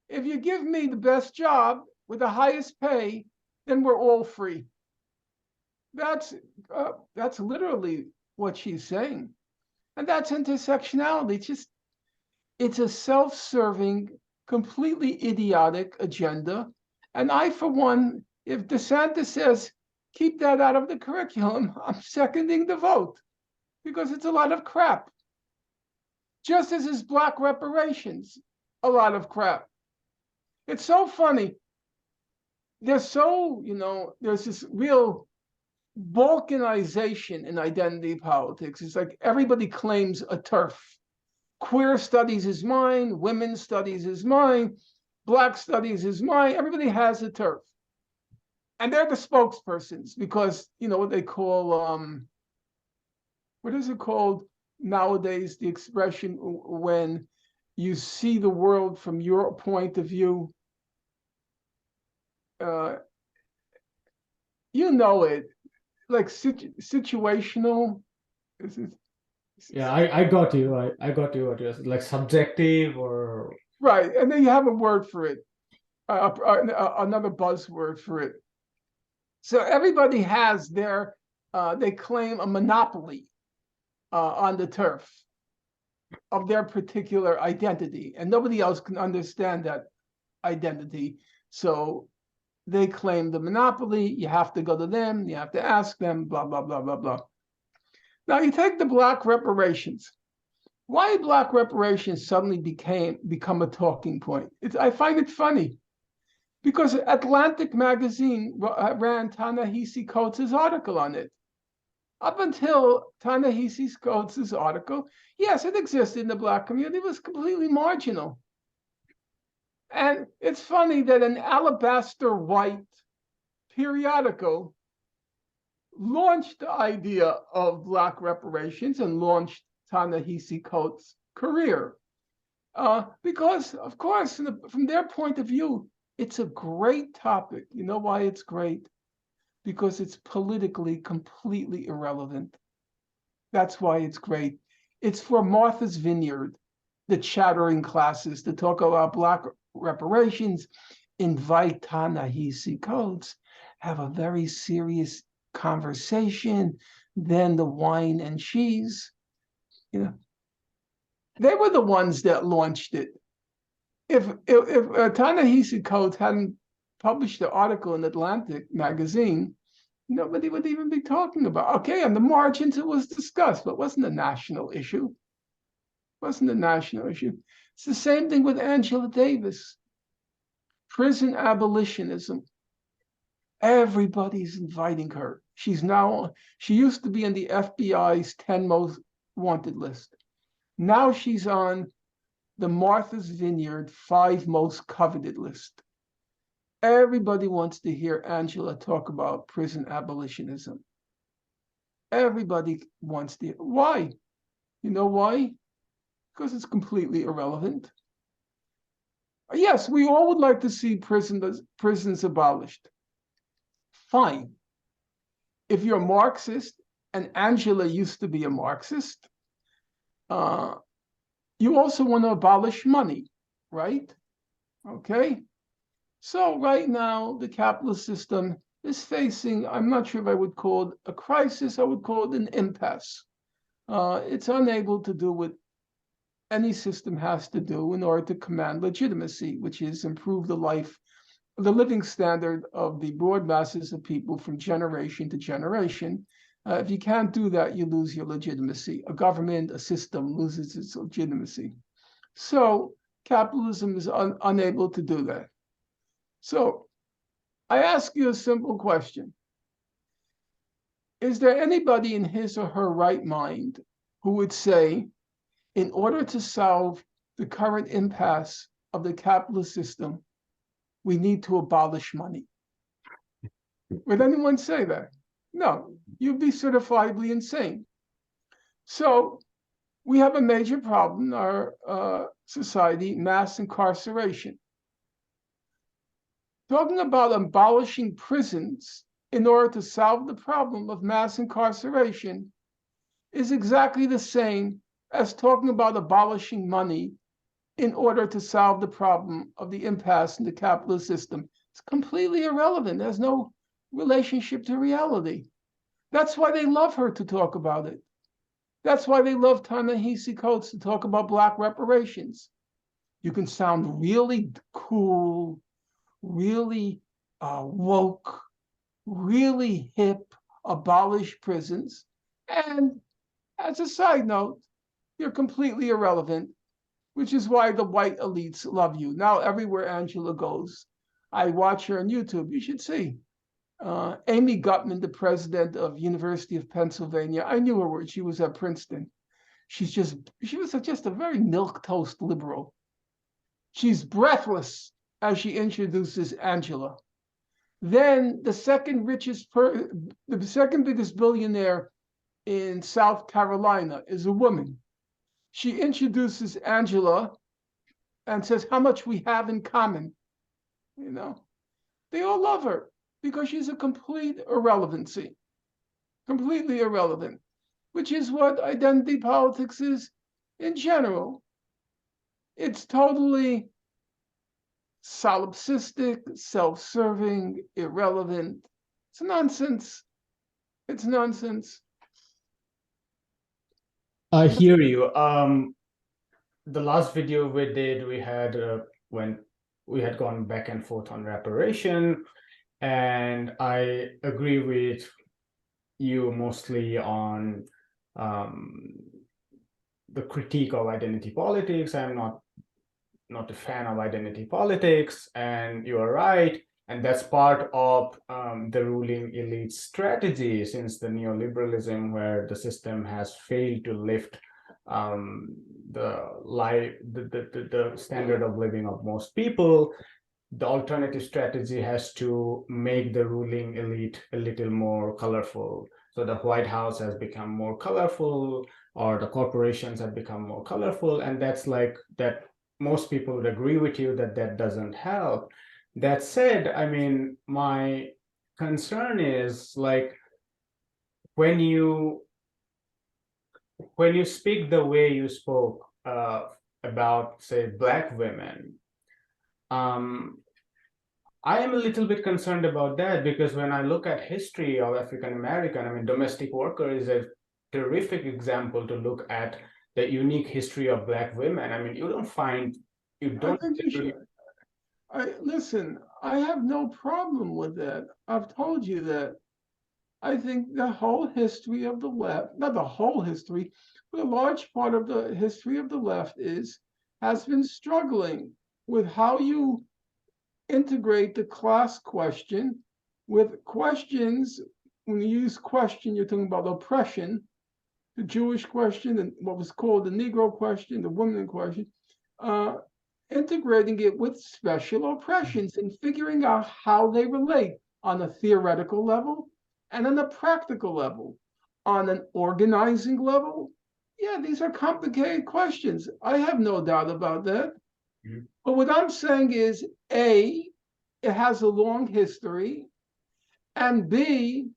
if you give me the best job with the highest pay, then we're all free. That's literally what she's saying. And that's intersectionality. It's a self-serving, completely idiotic agenda. And I, for one, if DeSantis says, keep that out of the curriculum, I'm seconding the vote, because it's a lot of crap. Just as is Black reparations, a lot of crap. It's so funny. There's this real balkanization in identity politics. It's like everybody claims a turf. Queer studies is mine, women's studies is mine, Black studies is mine. Everybody has a turf. And they're the spokespersons, because, what they call, what is it called nowadays, the expression when you see the world from your point of view? It, like situational. Yeah, I got you. I got you what you're like, subjective or right. And then you have a word for it, another buzzword for it. So everybody has they claim a monopoly on the turf of their particular identity, and nobody else can understand that identity. So they claim the monopoly. You have to go to them. You have to ask them, blah, blah, blah, blah, blah. Now you take the Black reparations. Why Black reparations suddenly become a talking point? I find it funny, because Atlantic magazine ran Ta-Nehisi Coates' article on it. Up until Ta-Nehisi Coates' article, yes, it existed in the Black community. It was completely marginal. And it's funny that an alabaster white periodical launched the idea of Black reparations and launched Ta-Nehisi Coates' career. Because, of course, from their point of view, it's a great topic. You know why it's great? Because it's politically completely irrelevant. That's why it's great. It's for Martha's Vineyard, the chattering classes, to talk about Black reparations, invite Ta-Nehisi Coates, have a very serious conversation, then the wine and cheese. You know, they were the ones that launched it. If Ta-Nehisi Coates hadn't published the article in Atlantic magazine, nobody would even be talking about. Okay, on the margins it was discussed, but it wasn't a national issue. It wasn't a national issue. It's the same thing with Angela Davis. Prison abolitionism. Everybody's inviting her. She used to be on the FBI's 10 most wanted list. Now she's on the Martha's Vineyard 5 most coveted list. Everybody wants to hear Angela talk about prison abolitionism. Everybody wants to. Why? You know why? Because it's completely irrelevant. Yes, we all would like to see prisons abolished. Fine. If you're a Marxist, and Angela used to be a Marxist, you also want to abolish money, right? Okay. So right now, the capitalist system is facing, I'm not sure if I would call it a crisis, I would call it an impasse. It's unable to do what any system has to do in order to command legitimacy, which is improve the living standard of the broad masses of people from generation to generation. If you can't do that, you lose your legitimacy. A government, a system loses its legitimacy. So capitalism is unable to do that. So I ask you a simple question. Is there anybody in his or her right mind who would say, in order to solve the current impasse of the capitalist system, we need to abolish money? Would anyone say that? No, you'd be certifiably insane. So we have a major problem in our society, mass incarceration. Talking about abolishing prisons in order to solve the problem of mass incarceration is exactly the same as talking about abolishing money in order to solve the problem of the impasse in the capitalist system. It's completely irrelevant. There's no relationship to reality. That's why they love her to talk about it. That's why they love Ta-Nehisi Coates to talk about Black reparations. You can sound really cool, really woke, really hip, abolish prisons. And as a side note, you're completely irrelevant, which is why the white elites love you. Now, everywhere Angela goes, I watch her on YouTube. You should see. Amy Gutman, the president of University of Pennsylvania, I knew her when she was at Princeton. She was just a very milquetoast liberal. She's breathless as she introduces Angela. Then the second biggest billionaire in South Carolina is a woman. She introduces Angela and says how much we have in common. You know, they all love her because she's a complete irrelevancy, completely irrelevant, which is what identity politics is in general. It's totally solipsistic, self-serving, irrelevant. It's nonsense. It's nonsense. I hear you. The last video we did, we had when we had gone back and forth on reparation, and I agree with you mostly on the critique of identity politics. I'm not a fan of identity politics, and you are right. And that's part of the ruling elite's strategy since the neoliberalism, where the system has failed to lift the standard of living of most people, the alternative strategy has to make the ruling elite a little more colorful. So the White House has become more colorful, or the corporations have become more colorful, and that's like that. Most people would agree with you that that doesn't help. That said, I mean, my concern is like when you speak the way you spoke about, say, Black women, um, I am a little bit concerned about that, because when I look at history of African American, I mean, domestic worker is a terrific example to look at the unique history of Black women. I mean, you I don't think you should. Listen, I have no problem with that. I've told you that. I think the whole history of the left, not the whole history, but a large part of the history of the left has been struggling with how you integrate the class question with questions. When you use question, you're talking about oppression, the Jewish question, and what was called the Negro question, the woman question, uh, integrating it with special oppressions and figuring out how they relate on a theoretical level and on a practical level, on an organizing level. Yeah, these are complicated questions. I have no doubt about that. Mhm. But what I'm saying is, A, it has a long history, and B,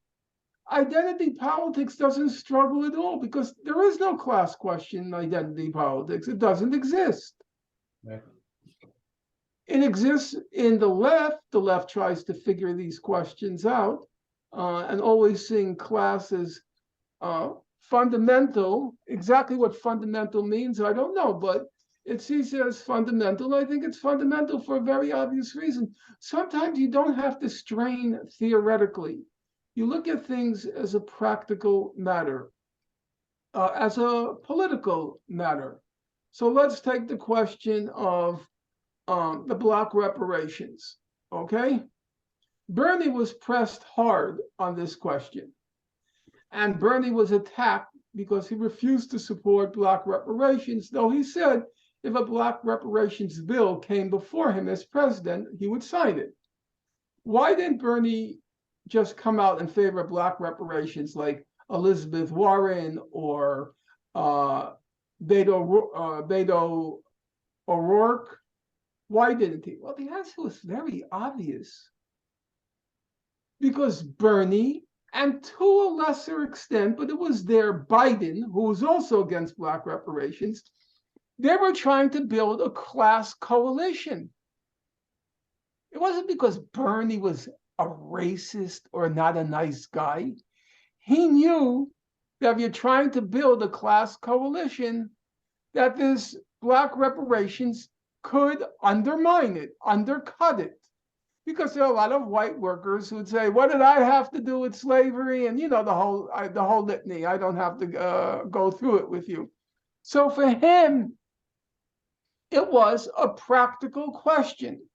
identity politics doesn't struggle at all because there is no class question in identity politics. It doesn't exist. Right. It exists in the left. The left tries to figure these questions out and always seeing class as fundamental. Exactly what fundamental means, I don't know, but it sees it as fundamental. I think it's fundamental for a very obvious reason. Sometimes you don't have to strain theoretically. You look at things as a practical matter, as a political matter. So let's take the question of the Black reparations. Okay, Bernie was pressed hard on this question, and Bernie was attacked because he refused to support Black reparations, though he said if a Black reparations bill came before him as president, he would sign it. Why didn't Bernie just come out in favor of Black reparations like Elizabeth Warren or Beto O'Rourke? Why didn't he? Well, the answer was very obvious. Because Bernie, and to a lesser extent, but it was there Biden, who was also against Black reparations, they were trying to build a class coalition. It wasn't because Bernie was a racist or not a nice guy. He knew that if you're trying to build a class coalition, that this Black reparations could undermine it, undercut it. Because there are a lot of white workers who would say, "What did I have to do with slavery?" And the whole litany. I don't have to go through it with you. So for him, it was a practical question.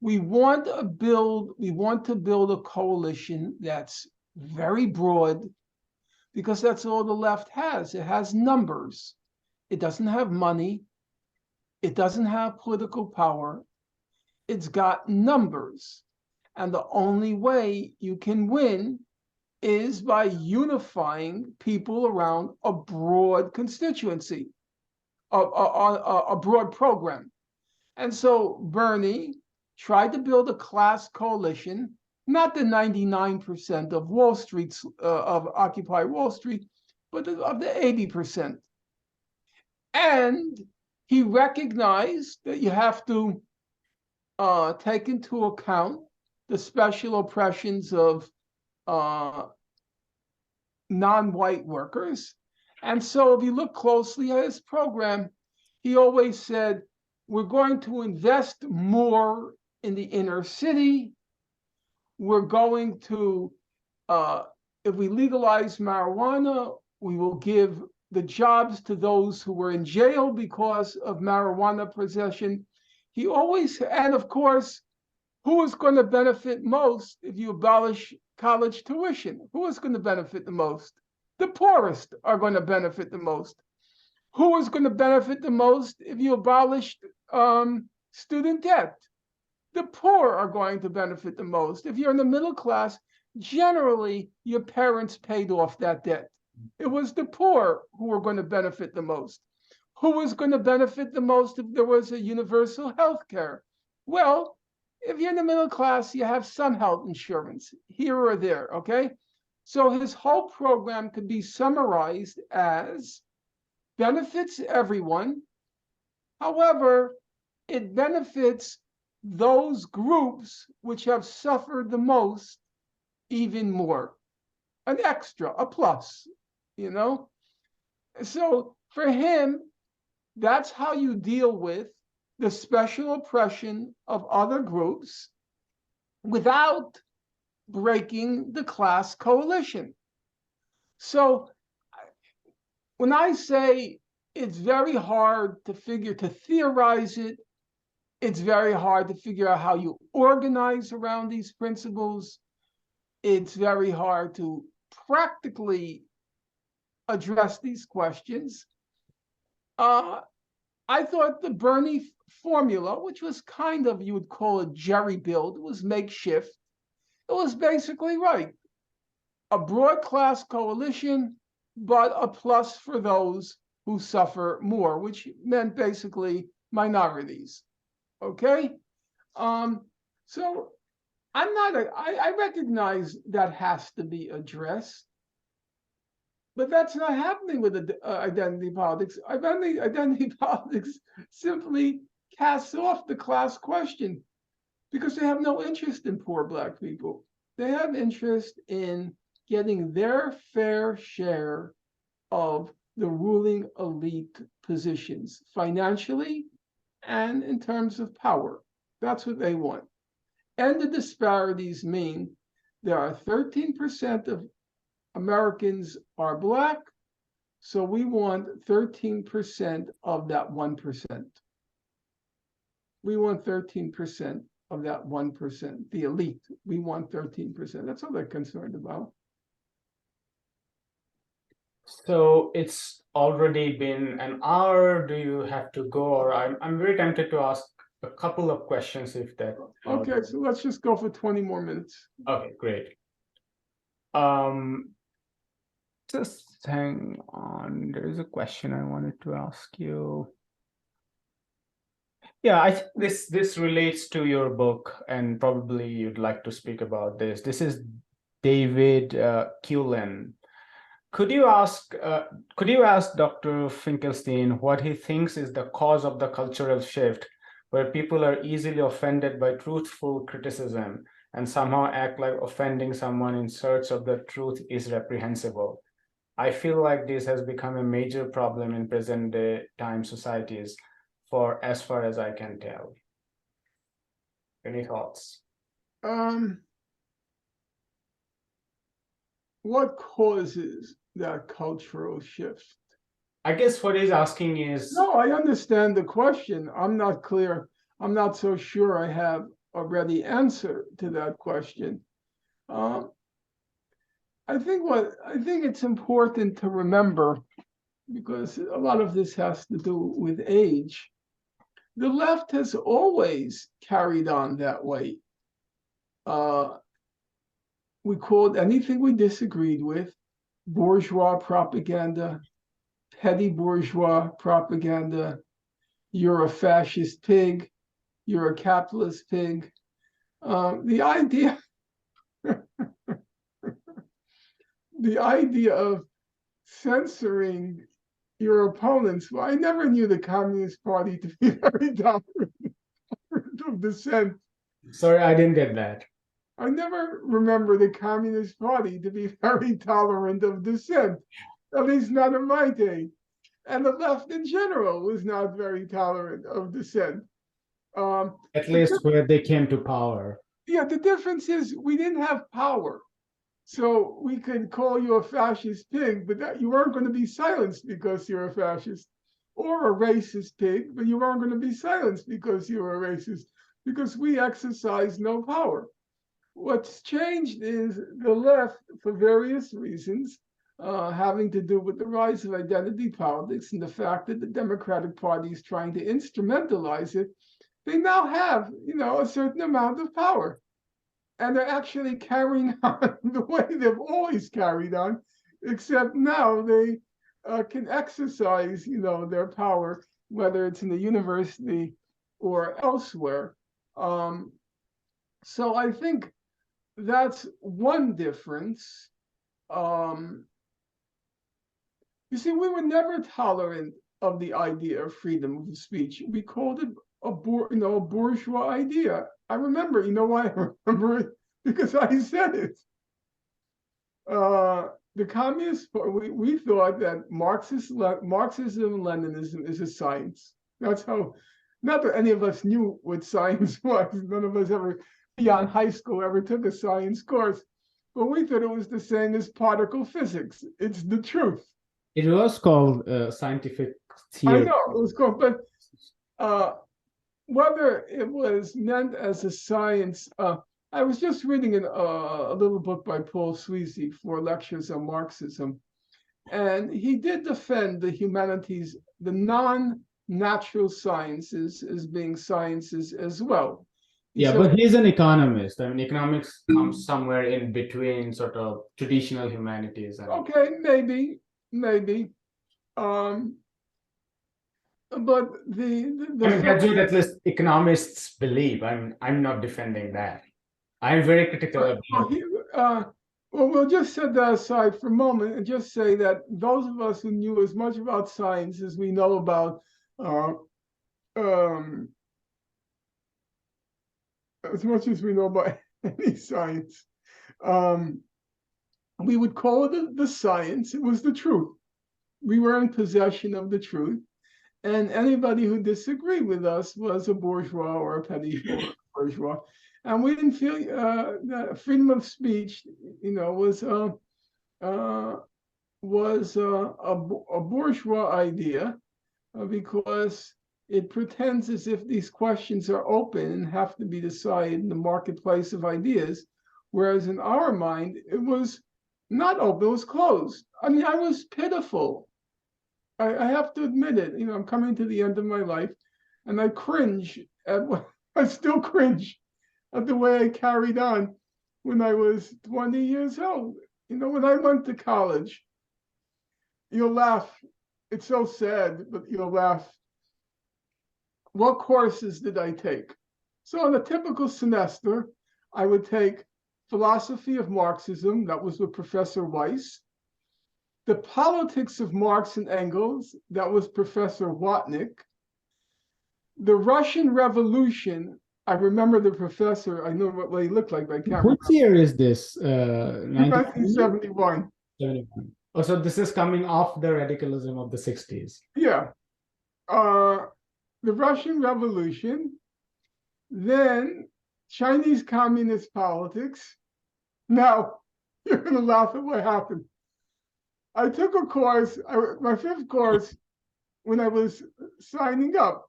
We want to build a coalition that's very broad, because that's all the left has. It has numbers. It doesn't have money. It doesn't have political power. It's got numbers. And the only way you can win is by unifying people around a broad constituency, a broad program. And so Bernie tried to build a class coalition, not the 99% of Wall Street's of Occupy Wall Street, but of the 80%. And he recognized that you have to take into account the special oppressions of non-white workers. And so if you look closely at his program, he always said, we're going to invest more in the inner city. We're going to, if we legalize marijuana, we will give the jobs to those who were in jail because of marijuana possession. He always, and of course, who is going to benefit most if you abolish college tuition? Who is going to benefit the most? The poorest are going to benefit the most. Who is going to benefit the most if you abolished student debt? The poor are going to benefit the most. If you're in the middle class, generally your parents paid off that debt. It was the poor who were going to benefit the most. Who was going to benefit the most if there was a universal health care? Well, if you're in the middle class, you have some health insurance here or there, okay? So his whole program could be summarized as benefits everyone. However, it benefits those groups which have suffered the most even more. An extra, a plus, you know? So for him, that's how you deal with the special oppression of other groups without breaking the class coalition. So when I say it's very hard to theorize it, it's very hard to figure out how you organize around these principles. It's very hard to practically address these questions. I thought the Bernie formula, which was kind of, you would call it jerry build, was makeshift. It was basically right. A broad class coalition, but a plus for those who suffer more, which meant basically minorities. Okay? So I recognize that has to be addressed, but that's not happening with identity politics. Identity politics simply casts off the class question because they have no interest in poor Black people. They have interest in getting their fair share of the ruling elite positions financially and in terms of power. That's what they want. And the disparities mean there are 13% of Americans are Black, so we want 13% of that 1%. We want 13% of that 1%, the elite. We want 13%. That's all they're concerned about. So it's already been an hour. Do you have to go? Or I'm very tempted to ask a couple of questions if that. Okay, so let's just go for 20 more minutes. Okay, great. Just hang on. There is a question I wanted to ask you. Yeah, I think this relates to your book, and probably you'd like to speak about this. This is David Cullen. Could you ask Dr. Finkelstein what he thinks is the cause of the cultural shift where people are easily offended by truthful criticism and somehow act like offending someone in search of the truth is reprehensible? I feel like this has become a major problem in present day time societies for as far as I can tell. Any thoughts? What causes that cultural shift? I guess what he's asking is. No, I understand the question. I'm not clear. I'm not so sure I have a ready answer to that question. I think it's important to remember, because a lot of this has to do with age. The left has always carried on that way. We called anything we disagreed with bourgeois propaganda, petty bourgeois propaganda. You're a fascist pig. You're a capitalist pig. The idea of censoring your opponents. Well, I never knew the Communist Party to be very tolerant of dissent. Sorry, I didn't get that. I never remember the Communist Party to be very tolerant of dissent, at least not in my day. And the left in general was not very tolerant of dissent. At least where they came to power. Yeah, the difference is we didn't have power. So we could call you a fascist pig, but that you weren't going to be silenced because you're a fascist, or a racist pig, but you weren't going to be silenced because you were a racist, because we exercise no power. What's changed is the left, for various reasons, having to do with the rise of identity politics and the fact that the Democratic Party is trying to instrumentalize it. They now have, a certain amount of power, and they're actually carrying on the way they've always carried on, except now they can exercise, their power, whether it's in the university or elsewhere. So I think that's one difference. You see, we were never tolerant of the idea of freedom of speech. We called it a bourgeois idea. I remember, you know why I remember it? Because I said it. The communists, we thought that Marxism and Leninism is a science. That's how, not that any of us knew what science was. None of us ever, beyond high school, ever took a science course. But we thought it was the same as particle physics. It's the truth. It was called scientific theory. I know, it was called, but whether it was meant as a science, I was just reading a little book by Paul Sweezy for lectures on Marxism, and he did defend the humanities, the non-natural sciences, as being sciences as well. But he's an economist. I mean, economics comes somewhere in between sort of traditional humanities. Okay, maybe. But that's what at least economists believe. I'm not defending that. I'm very critical about. Well, we'll just set that aside for a moment and just say that those of us who knew as much about science as we know about as much as we know about any science, we would call it the science. It was the truth. We were in possession of the truth. And anybody who disagreed with us was a bourgeois or a petty bourgeois. And we didn't feel that freedom of speech, was a bourgeois idea because it pretends as if these questions are open and have to be decided in the marketplace of ideas, whereas in our mind, it was not open, it was closed. I mean, I was pitiful. I have to admit it. I'm coming to the end of my life, and I cringe at what I still cringe at the way I carried on when I was 20 years old. When I went to college, you'll laugh. It's so sad, but you'll laugh. What courses did I take? So in a typical semester, I would take philosophy of Marxism. That was with Professor Weiss. The politics of Marx and Engels. That was Professor Watnick. The Russian Revolution. I remember the professor. I know what he looked like, but I can't remember. What year is this? 1971. Oh, so this is coming off the radicalism of the 60s. Yeah. The Russian Revolution, then Chinese Communist politics. Now, you're going to laugh at what happened. I took a course, my fifth course, when I was signing up,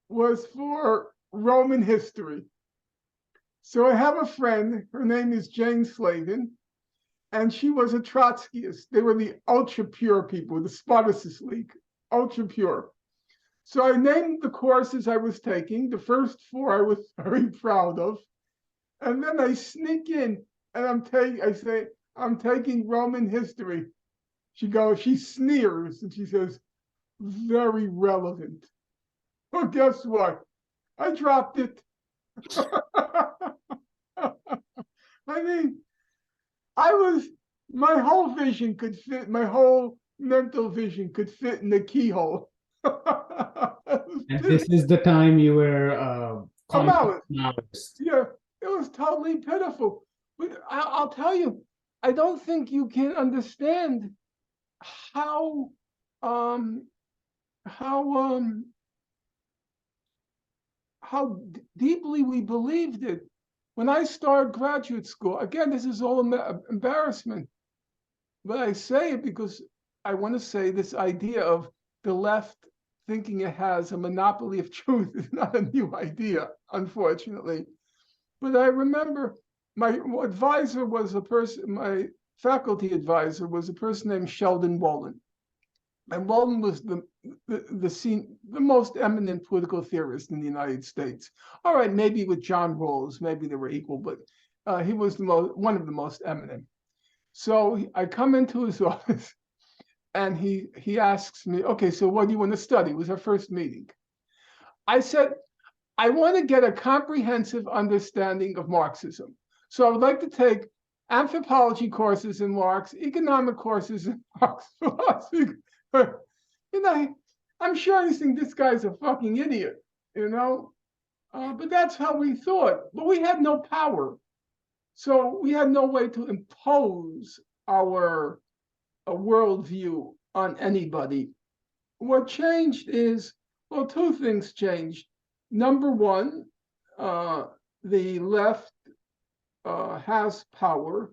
was for Roman history. So I have a friend, her name is Jane Slavin, and she was a Trotskyist. They were the ultra pure people, the Spartacus League, ultra pure. So I named the courses I was taking. The first four I was very proud of. And then I sneak in and I say, I'm taking Roman history. She sneers and she says, very relevant. Well, guess what? I dropped it. I mean, my whole vision could fit, my whole mental vision could fit in the keyhole. And this is the time you were Maoist. Yeah, it was totally pitiful. But I'll tell you, I don't think you can understand how deeply we believed it. When I started graduate school, again, this is all embarrassment, but I say it because I want to say this idea of the left thinking it has a monopoly of truth is not a new idea, unfortunately. But I remember my advisor was a person, faculty advisor was a person named Sheldon Wolin. And Wolin was the most eminent political theorist in the United States. All right, maybe with John Rawls, maybe they were equal, but he was one of the most eminent. So I come into his office, and he asks me, okay, so what do you want to study? It was our first meeting. I said, I want to get a comprehensive understanding of Marxism. So I would like to take anthropology courses in Marx, economic courses in Marx, philosophy. I'm sure you think this guy's a fucking idiot, but that's how we thought. But we had no power. So we had no way to impose our worldview on anybody. What changed is, well, two things changed. Number one, the left has power,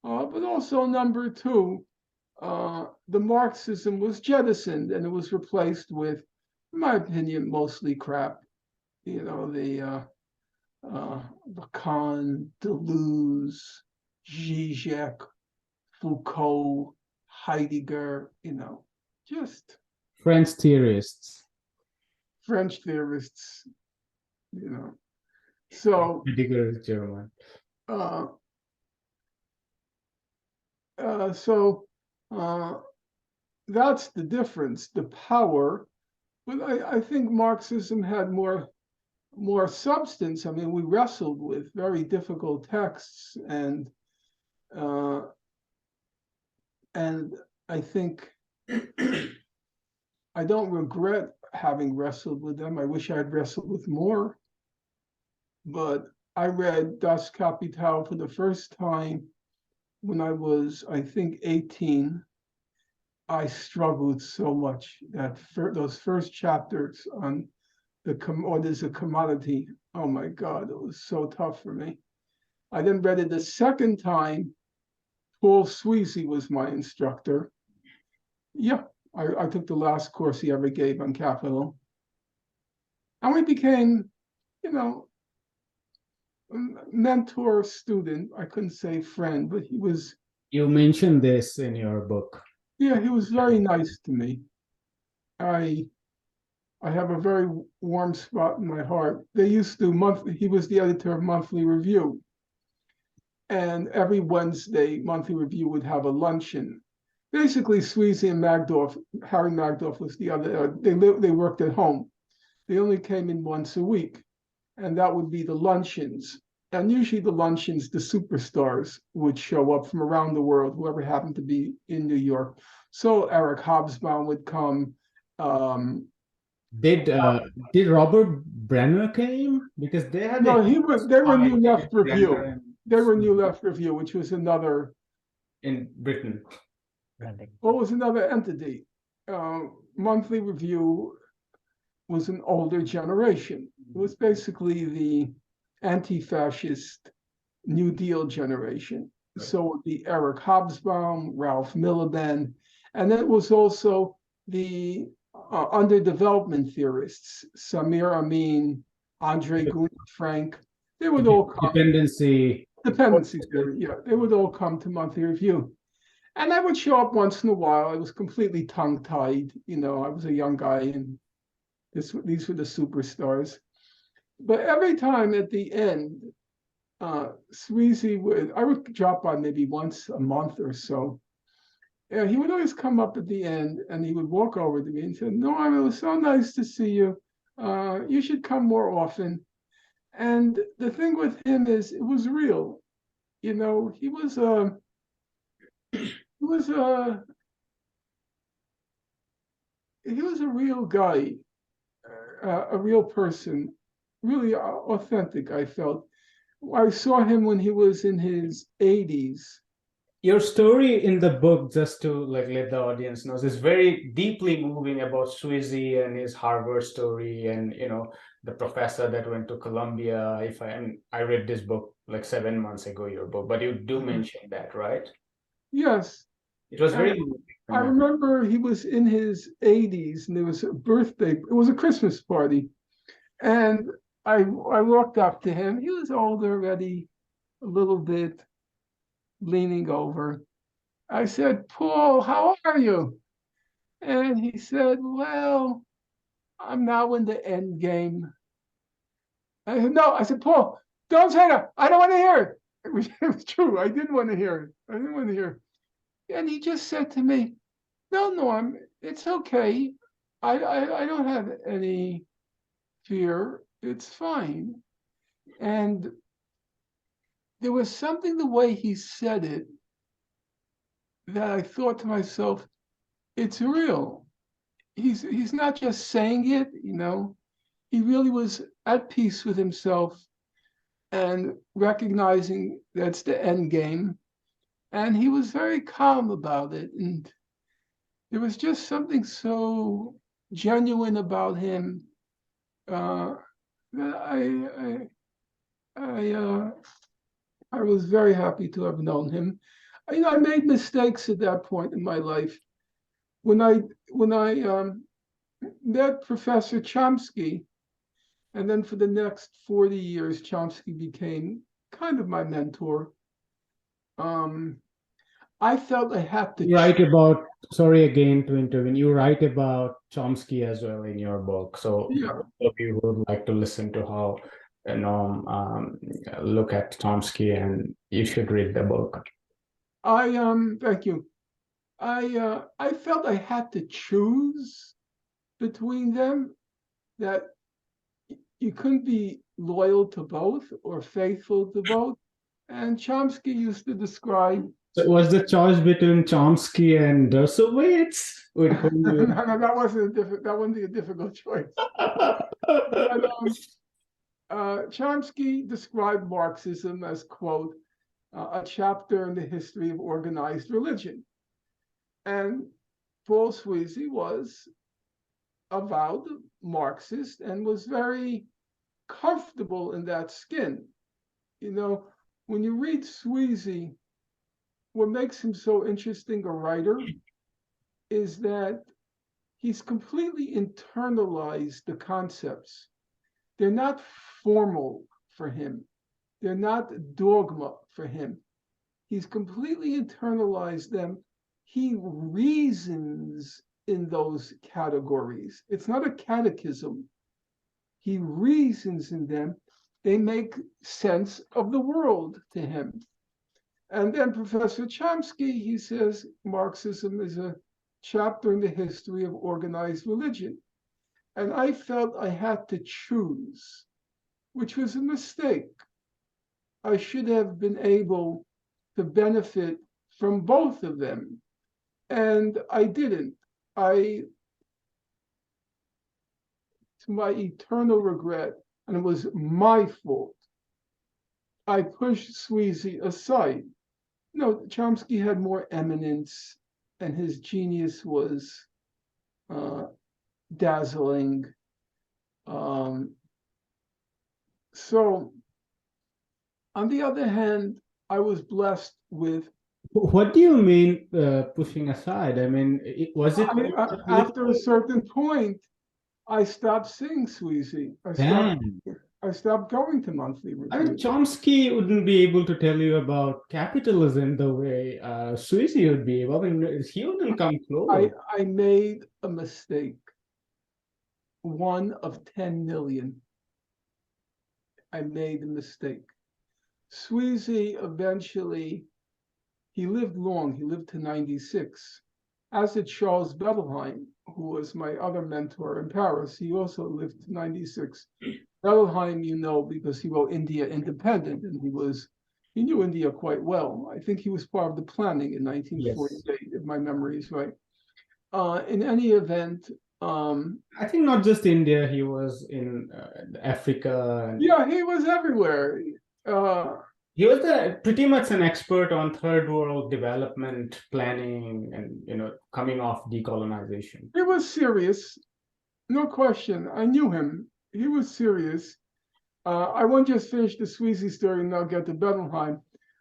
but also number two, the Marxism was jettisoned and it was replaced with, in my opinion, mostly crap. The Lacan, Deleuze, Zizek, Foucault, Heidegger, just French theorists. So Heidegger is German. That's the difference, the power. But I think Marxism had more substance. I mean, we wrestled with very difficult texts, and I think I don't regret having wrestled with them. I wish I'd wrestled with more. But I read Das Kapital for the first time when I was, I think, 18. I struggled so much that those first chapters on what is a commodity. Oh my God, it was so tough for me. I then read it the second time. Paul Sweezy was my instructor. Yeah, I took the last course he ever gave on capital. And we became, mentor, student. I couldn't say friend, but he was. You mentioned this in your book. Yeah, he was very nice to me. I have a very warm spot in my heart. They used to he was the editor of Monthly Review. And every Wednesday, Monthly Review would have a luncheon. Basically, Sweezy and Harry Magdorf was the other, they worked at home. They only came in once a week, and that would be the luncheons. And usually the luncheons, the superstars would show up from around the world, whoever happened to be in New York. So Eric Hobsbawm would come. Did Robert Brenner came? Because they had they were New Left Review. They were New Left Review, which was another in Britain. What was another entity? Monthly Review was an older generation. It was basically the anti-fascist New Deal generation. So it would be Eric Hobsbawm, Ralph Miliband, and then it was also the underdevelopment theorists, Samir Amin, Andre Frank. They would all come. Dependency theory, yeah. They would all come to Monthly Review. And I would show up once in a while. I was completely tongue-tied. I was a young guy, and these were the superstars. But every time at the end, Sweezy I would drop by maybe once a month or so. And he would always come up at the end, and he would walk over to me and say, "Norm, it was so nice to see you. You should come more often." And the thing with him is, it was real. He was a real guy, a real person, really authentic, I felt. I saw him when he was in his 80s. Your story in the book, just to let the audience know, is very deeply moving about Sweezy and his Harvard story, and the professor that went to Columbia. I read this book like 7 months ago, your book, but you do mention that, right? Yes. It was very moving. I remember he was in his 80s, and there was a birthday. It was a Christmas party, and I walked up to him. He was old already, a little bit, leaning over, I said, Paul, how are you? And he said, well, I'm now in the end game. I said, no, I said, Paul, don't say that. I don't want to hear it. It was true. I didn't want to hear it. I didn't want to hear it. And he just said to me, no, Norm, it's okay. I don't have any fear. It's fine. And there was something the way he said it that I thought to myself, it's real. He's not just saying it, you know. He really was at peace with himself and recognizing that's the end game. And he was very calm about it. And there was just something so genuine about him that I was very happy to have known him. I made mistakes at that point in my life. When I met Professor Chomsky, and then for the next 40 years, Chomsky became kind of my mentor. I felt I had to. You write about, sorry again to intervene, you write about Chomsky as well in your book. So Yeah. if you would like to listen to how look at Chomsky, and you should read the book. Thank you. I felt I had to choose between them, that you couldn't be loyal to both or faithful to both. And Chomsky used to describe. So was the choice between Chomsky and Dershowitz? With whom you... No, that wasn't a difficult choice. But Chomsky described Marxism as, quote, a chapter in the history of organized religion. And Paul Sweezy was avowed Marxist and was very comfortable in that skin. You know, when you read Sweezy, what makes him so interesting a writer is that he's completely internalized the concepts. They're not formal for him. They're not dogma for him. He's completely internalized them. He reasons in those categories. It's not a catechism. He reasons in them. They make sense of the world to him. And then Professor Chomsky, he says Marxism is a chapter in the history of organized religion. And I felt I had to choose, which was a mistake. I should have been able to benefit from both of them. And I didn't. To my eternal regret, and it was my fault, I pushed Sweezy aside. No, Chomsky had more eminence, and his genius was dazzling. So, on the other hand, I was blessed with. What do you mean pushing aside? I mean, was it after a certain point, I stopped seeing Sweezy. I stopped going to monthly reviews. I mean, Chomsky wouldn't be able to tell you about capitalism the way Sweezy would be able. I mean, he wouldn't come close. I made a mistake. One of 10 million. I made a mistake. Sweezy eventually, he lived long. He lived to 96. As did Charles Bettelheim, who was my other mentor in Paris. He also lived to 96. Bettelheim, you know, because he wrote India Independent, and he knew India quite well. I think he was part of the planning in 1948, yes, if my memory is right. In any event, I think not just India, he was in Africa. Yeah, he was everywhere. He was pretty much an expert on third world development planning and coming off decolonization. He was serious, no question. I knew him. He was serious. I won't just finish the Sweezy story and I'll get to Bettelheim.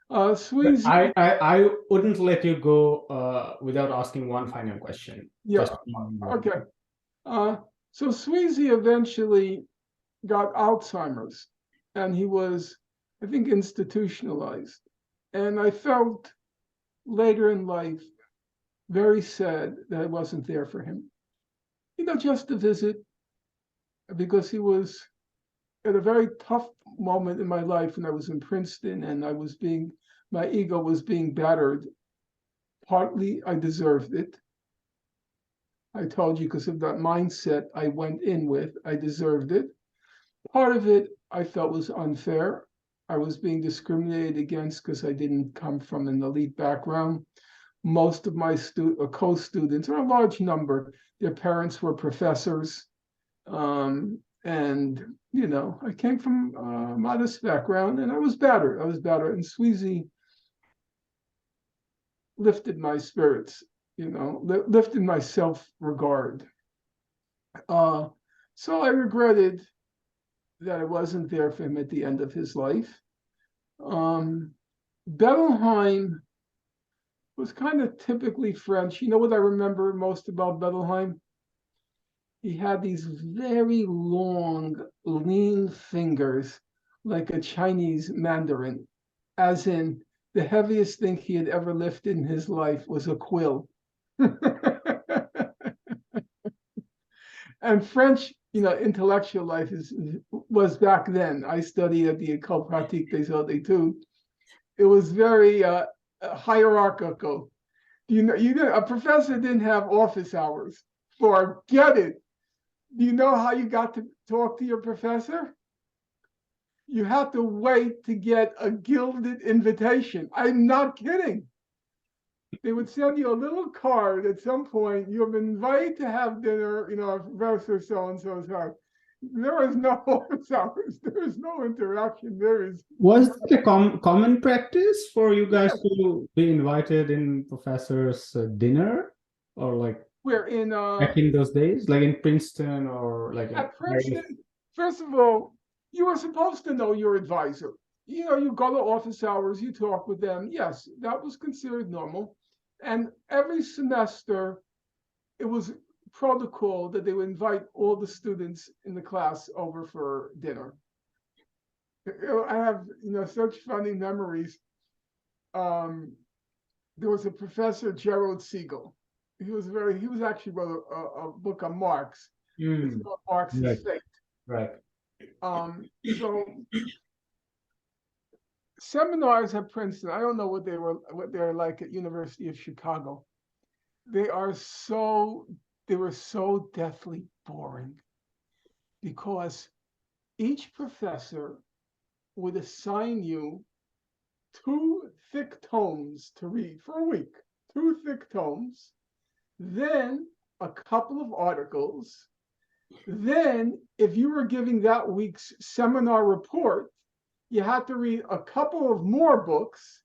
Sweezy. I wouldn't let you go without asking one final question. Yeah. Okay. So Sweezy eventually got Alzheimer's, and he was, I think, institutionalized. And I felt later in life, very sad that I wasn't there for him. Just to visit, because he was at a very tough moment in my life when I was in Princeton and my ego was being battered. Partly I deserved it. I told you because of that mindset I went in with, I deserved it. Part of it I felt was unfair. I was being discriminated against because I didn't come from an elite background. Most of my co-students, or a large number, their parents were professors. And, I came from a modest background and I was battered. And Sweezy lifted my spirits, lifted my self-regard. So I regretted that I wasn't there for him at the end of his life. Bettelheim was kind of typically French. You know what I remember most about Bettelheim? He had these very long, lean fingers, like a Chinese mandarin, as in the heaviest thing he had ever lifted in his life was a quill. And French, intellectual life was back then. I studied at the École Pratique des Hautes Études. It was very hierarchical. A professor didn't have office hours. Forget it. Do you know how you got to talk to your professor? You had to wait to get a gilded invitation. I'm not kidding. They would send you a little card at some point. You have been invited to have dinner, Professor so-and-so's house. There is no office hours. There is no interaction. Was it a common practice for you guys to be invited in professor's dinner, or like we're in back in those days, like in Princeton or like at Princeton? First of all, you were supposed to know your advisor. You go to office hours, you talk with them. Yes, that was considered normal. And every semester, it was protocol that they would invite all the students in the class over for dinner. I have, such funny memories. There was a professor, Gerald Siegel. He actually wrote a book on Marx. It's called Marx's Fate. Right. So seminars at Princeton, I don't know what they're like at University of Chicago. They were so deathly boring because each professor would assign you 2 thick tomes to read for a week, 2 thick tomes, then a couple of articles. Then, if you were giving that week's seminar report, you had to read a couple of more books.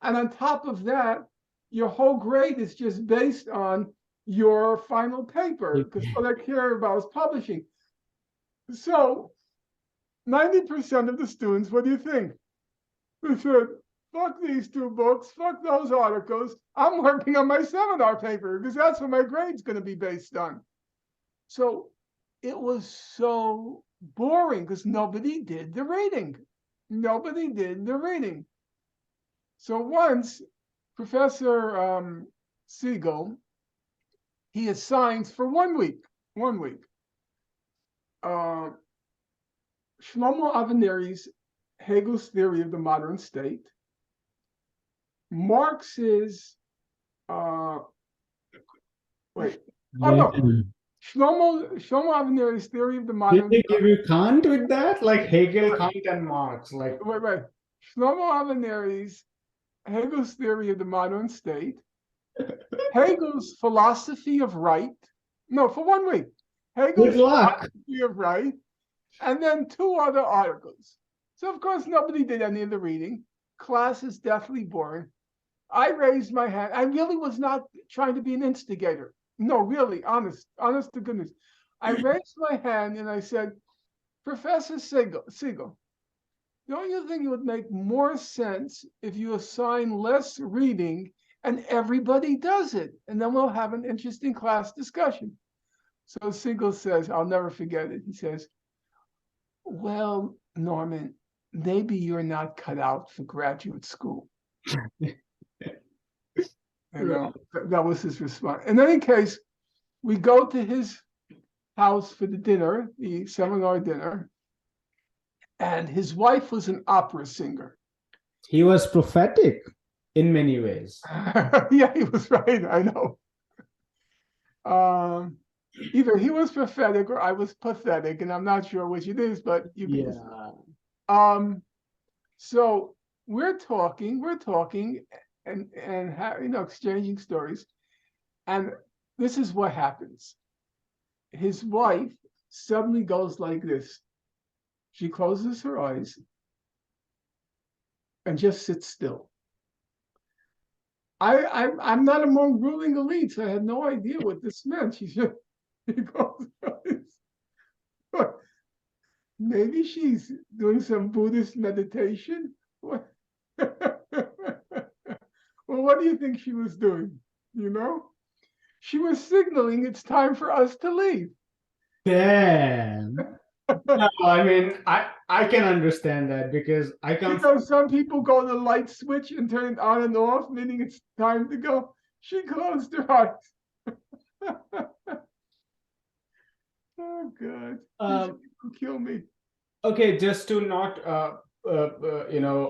And on top of that, your whole grade is just based on your final paper, because what I care about is publishing. So 90% of the students, what do you think? They said, fuck these 2 books, fuck those articles. I'm working on my seminar paper because that's what my grade's going to be based on. So it was so boring because nobody did the reading. So once Professor Siegel, he assigns for 1 week, Shlomo Aveniri's Hegel's Theory of the Modern State, Marx's Shlomo Aveniri's Theory of the Modern Did they give you Kant with that? Like Hegel, Kant, and Marx? Like Shlomo Aveniri's Hegel's Theory of the Modern State, Hegel's Philosophy of Right. No, for 1 week. Hegel's Philosophy of Right, and then 2 other articles. So, of course, nobody did any of the reading. Class is deathly boring. I raised my hand. I really was not trying to be an instigator. No, really, honest to goodness. I raised my hand and I said, Professor Siegel, don't you think it would make more sense if you assign less reading and everybody does it? And then we'll have an interesting class discussion. So Siegel says, I'll never forget it. He says, well, Norman, maybe you're not cut out for graduate school. And that was his response. In any case, we go to his house for the dinner, the seminar dinner, and his wife was an opera singer. He was prophetic in many ways. Yeah, he was right. I know. Either he was prophetic or I was pathetic, and I'm not sure which it is, but you can. Yeah. So we're talking, and exchanging stories, and this is what happens. His wife suddenly goes like this. She closes her eyes and just sits still. I'm not among ruling elites. I had no idea what this meant. She goes, maybe she's doing some Buddhist meditation. What? Well, what do you think she was doing? She was signaling it's time for us to leave. Damn. No, I mean, I can understand that because I come from. Some people go to the light switch and turn it on and off, meaning it's time to go. She closed her eyes. Oh God! Kill me. Okay, just to not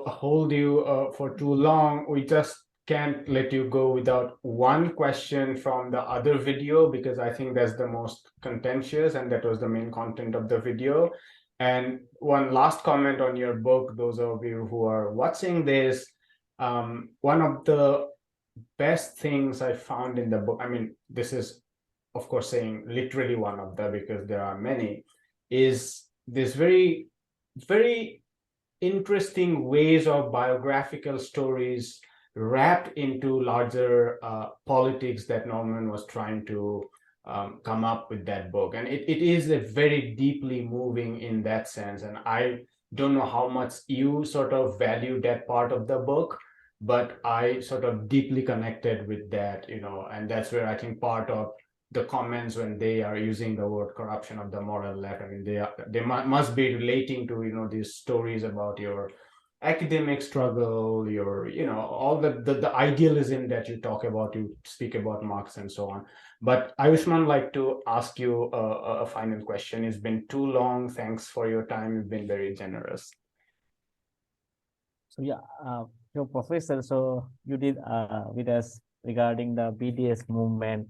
hold you for too long, we just can't let you go without one question from the other video, because I think that's the most contentious and that was the main content of the video. And one last comment on your book, those of you who are watching this, one of the best things I found in the book, I mean, this is of course saying literally one of the, because there are many, is this very interesting ways of biographical stories wrapped into larger politics that Norman was trying to come up with that book. And it is a very deeply moving in that sense. And I don't know how much you sort of value that part of the book, but I sort of deeply connected with that, and that's where I think part of the comments when they are using the word corruption of the moral left, I mean, they must be relating to these stories about your academic struggle, your all the idealism that you talk about, you speak about Marx and so on. But I would like to ask you a final question. It's been too long. Thanks for your time. You've been very generous. So yeah, your professor, so you did with us regarding the BDS movement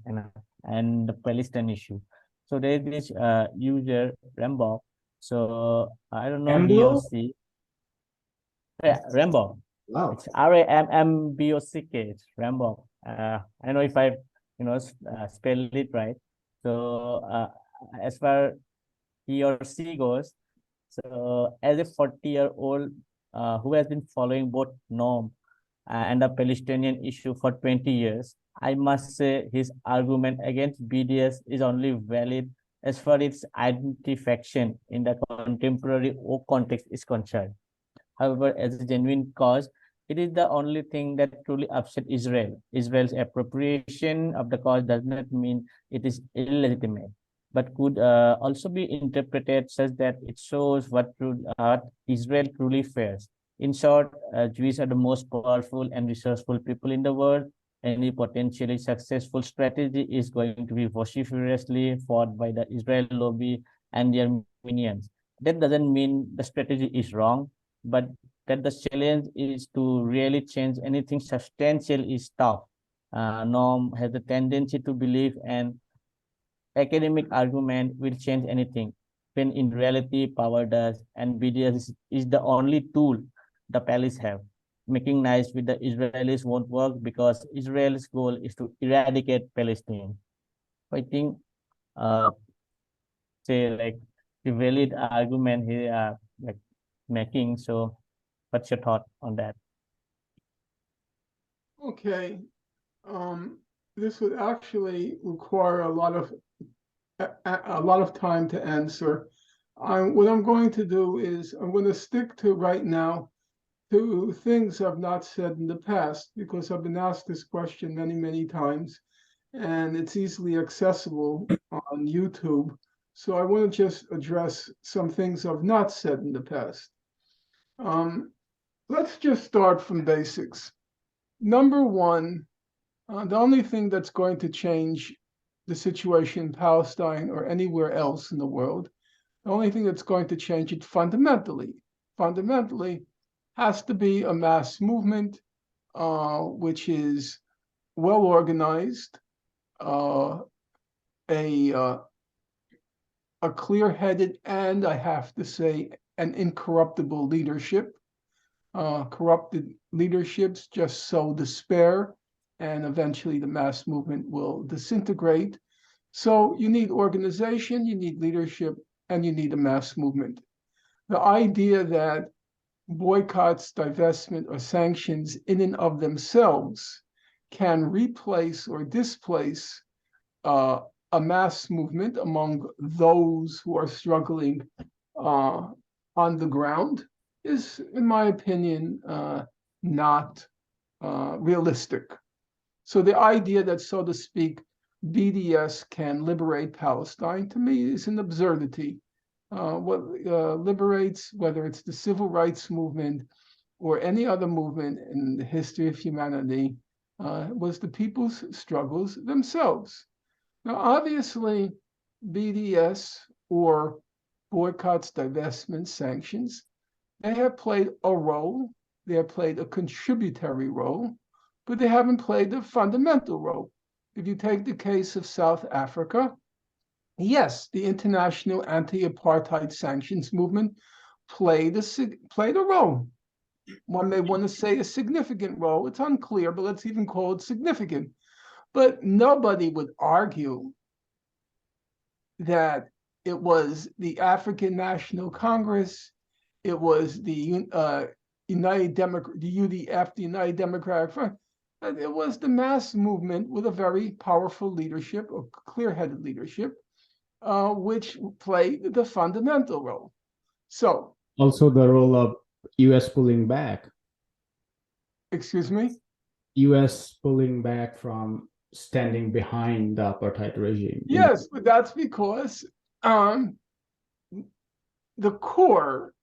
and the Palestine issue. So there is this user Rambo. So I don't know he or she. Yeah, Rambo. Wow. It's RAMMBOCK. It's Rambo. I don't know if I spell it right. So as far he or she goes, so as a 40-year-old who has been following both Norm and the Palestinian issue for 20 years, I must say his argument against BDS is only valid as far as its identification in the contemporary context is concerned. However, as a genuine cause, it is the only thing that truly upset Israel. Israel's appropriation of the cause does not mean it is illegitimate, but could also be interpreted such that it shows what Israel truly fears. In short, Jews are the most powerful and resourceful people in the world. Any potentially successful strategy is going to be vociferously fought by the Israel lobby and their minions. That doesn't mean the strategy is wrong, but that the challenge is to really change anything substantial is tough. Norm has a tendency to believe an academic argument will change anything, when in reality power does, and BDS is the only tool the Palestinians have. Making nice with the Israelis won't work because Israel's goal is to eradicate Palestine. I think say like the valid argument here like making. So what's your thought on that? Okay. This would actually require a lot of time to answer. What I'm going to do is I'm going to stick to right now to things I've not said in the past, because I've been asked this question many, many times, and it's easily accessible on YouTube. So I want to just address some things I've not said in the past. Let's just start from basics. Number one, The only thing that's going to change the situation in Palestine or anywhere else in the world, the only thing that's going to change it fundamentally has to be a mass movement, which is well organized, a clear-headed, and I have to say, an incorruptible leadership. Corrupted leaderships just sow despair, and eventually the mass movement will disintegrate. So you need organization, you need leadership, and you need a mass movement. The idea that boycotts, divestment, or sanctions in and of themselves can replace or displace a mass movement among those who are struggling on the ground is, in my opinion, not realistic. So the idea that, so to speak, BDS can liberate Palestine, to me, is an absurdity. What liberates, whether it's the civil rights movement or any other movement in the history of humanity, was the people's struggles themselves. Now, obviously, BDS or boycotts, divestments, sanctions, they have played a role, they have played a contributory role, but they haven't played a fundamental role. If you take the case of South Africa, yes, the international anti-apartheid sanctions movement played a role. One may want to say a significant role. It's unclear, but let's even call it significant. But nobody would argue that it was the African National Congress, it was the United Democrat, the UDF, the United Democratic Front. It was the mass movement with a very powerful leadership, or clear-headed leadership, which played the fundamental role. So, also the role of U.S. pulling back. Excuse me? U.S. pulling back from standing behind the apartheid regime. Yes, but that's because the core,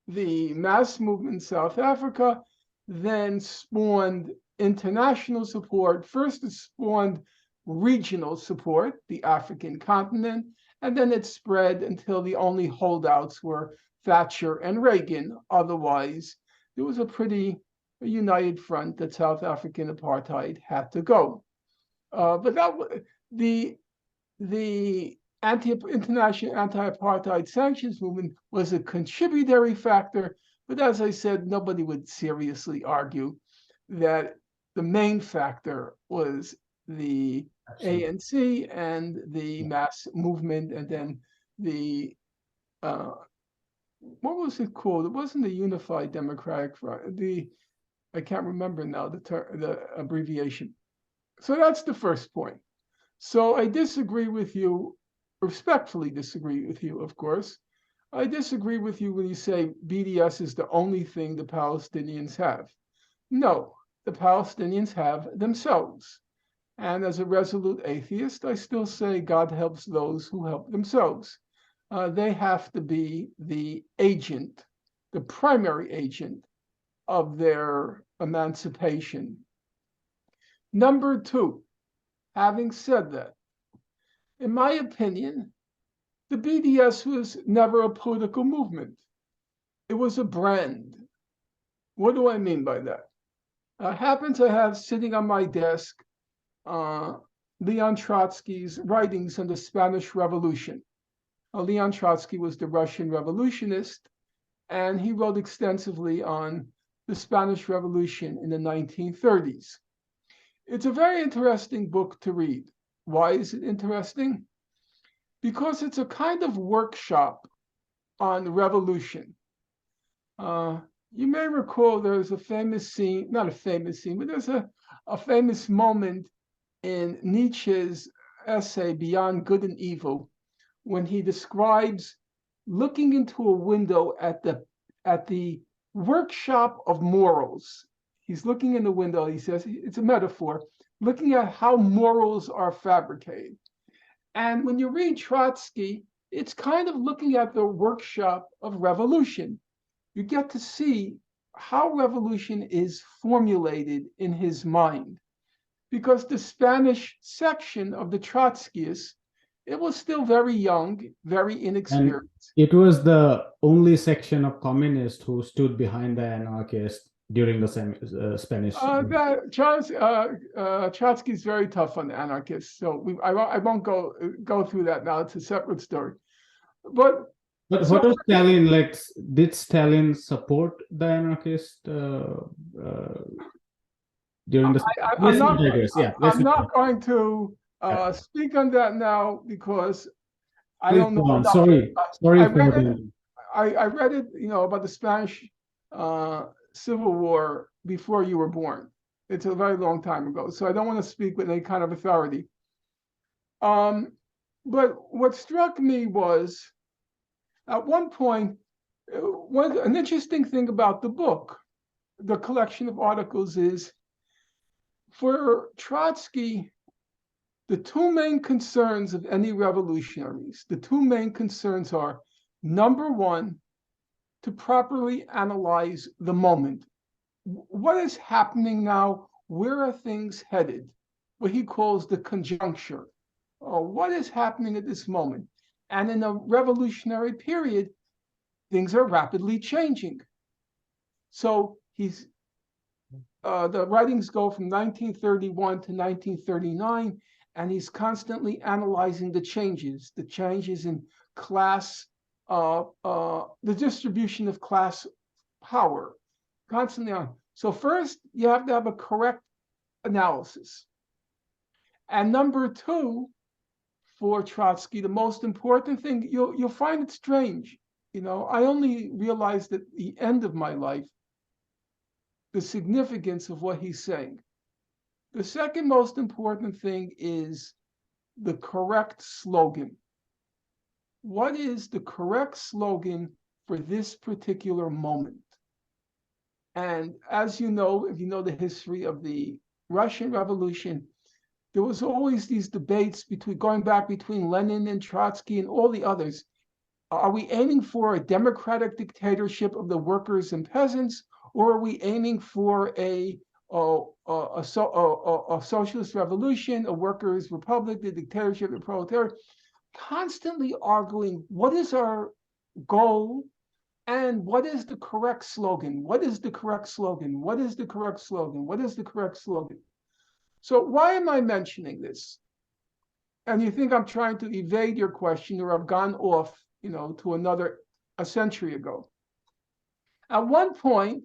the mass movement in South Africa, then spawned international support. First, it spawned regional support, the African continent, and then it spread until the only holdouts were Thatcher and Reagan. Otherwise, there was a pretty united front that South African apartheid had to go. But that the international anti-apartheid sanctions movement was a contributory factor, but as I said, nobody would seriously argue that the main factor was the ANC and the mass movement, and then the what was it called? It wasn't the Unified Democratic Front. I can't remember now the abbreviation. So that's the first point. So I disagree with you, respectfully disagree with you, of course. I disagree with you when you say BDS is the only thing the Palestinians have. No, the Palestinians have themselves. And as a resolute atheist, I still say God helps those who help themselves. They have to be the agent, the primary agent of their emancipation. Number two, having said that, in my opinion, the BDS was never a political movement. It was a brand. What do I mean by that? I happen to have sitting on my desk Leon Trotsky's writings on the Spanish Revolution. Leon Trotsky was the Russian revolutionist, and he wrote extensively on the Spanish Revolution in the 1930s. It's a very interesting book to read. Why is it interesting? Because it's a kind of workshop on revolution. You may recall there's a famous scene, not a famous scene, but there's a famous moment in Nietzsche's essay, Beyond Good and Evil, when he describes looking into a window at the workshop of morals. He's looking in the window, he says, it's a metaphor, looking at how morals are fabricated. And when you read Trotsky, it's kind of looking at the workshop of revolution. You get to see how revolution is formulated in his mind. because the Spanish section of the Trotskyists, it was still very young, very And inexperienced. it was the only section of communists who stood behind the anarchists during the Spanish. Trotsky is very tough on anarchists, so I won't go through that now. It's a separate story. But But so, what was Stalin like? Did Stalin support the anarchists during the? I'm not, Yeah, I'm not going to speak on that now because I please don't know go on. enough. Sorry I for read it. that. I read it, about the Spanish Civil War before you were born. It's a very long time ago, so I don't want to speak with any kind of authority. But what struck me was, at one point, an interesting thing about the book, the collection of articles, is for Trotsky, the two main concerns of any revolutionaries, the two main concerns are, number one, to properly analyze the moment. What is happening now? Where are things headed? What he calls the conjuncture. What is happening at this moment? And in a revolutionary period, things are rapidly changing. So the writings go from 1931 to 1939, and he's constantly analyzing the changes in class, the distribution of class power, constantly on. So first, you have to have a correct analysis. And number two, for Trotsky, the most important thing, you'll find it strange. I only realized at the end of my life the significance of what he's saying. The second most important thing is the correct slogan. What is the correct slogan for this particular moment? And as you know, if you know the history of the Russian Revolution, there was always these debates going back between Lenin and Trotsky and all the others. Are we aiming for a democratic dictatorship of the workers and peasants, or are we aiming for a socialist revolution, a workers' republic, the dictatorship of the proletariat? Constantly arguing what is our goal and what is the correct slogan? What is the correct slogan? What is the correct slogan? What is the correct slogan? So why am I mentioning this? And you think I'm trying to evade your question, or I've gone off, to a century ago. At one point,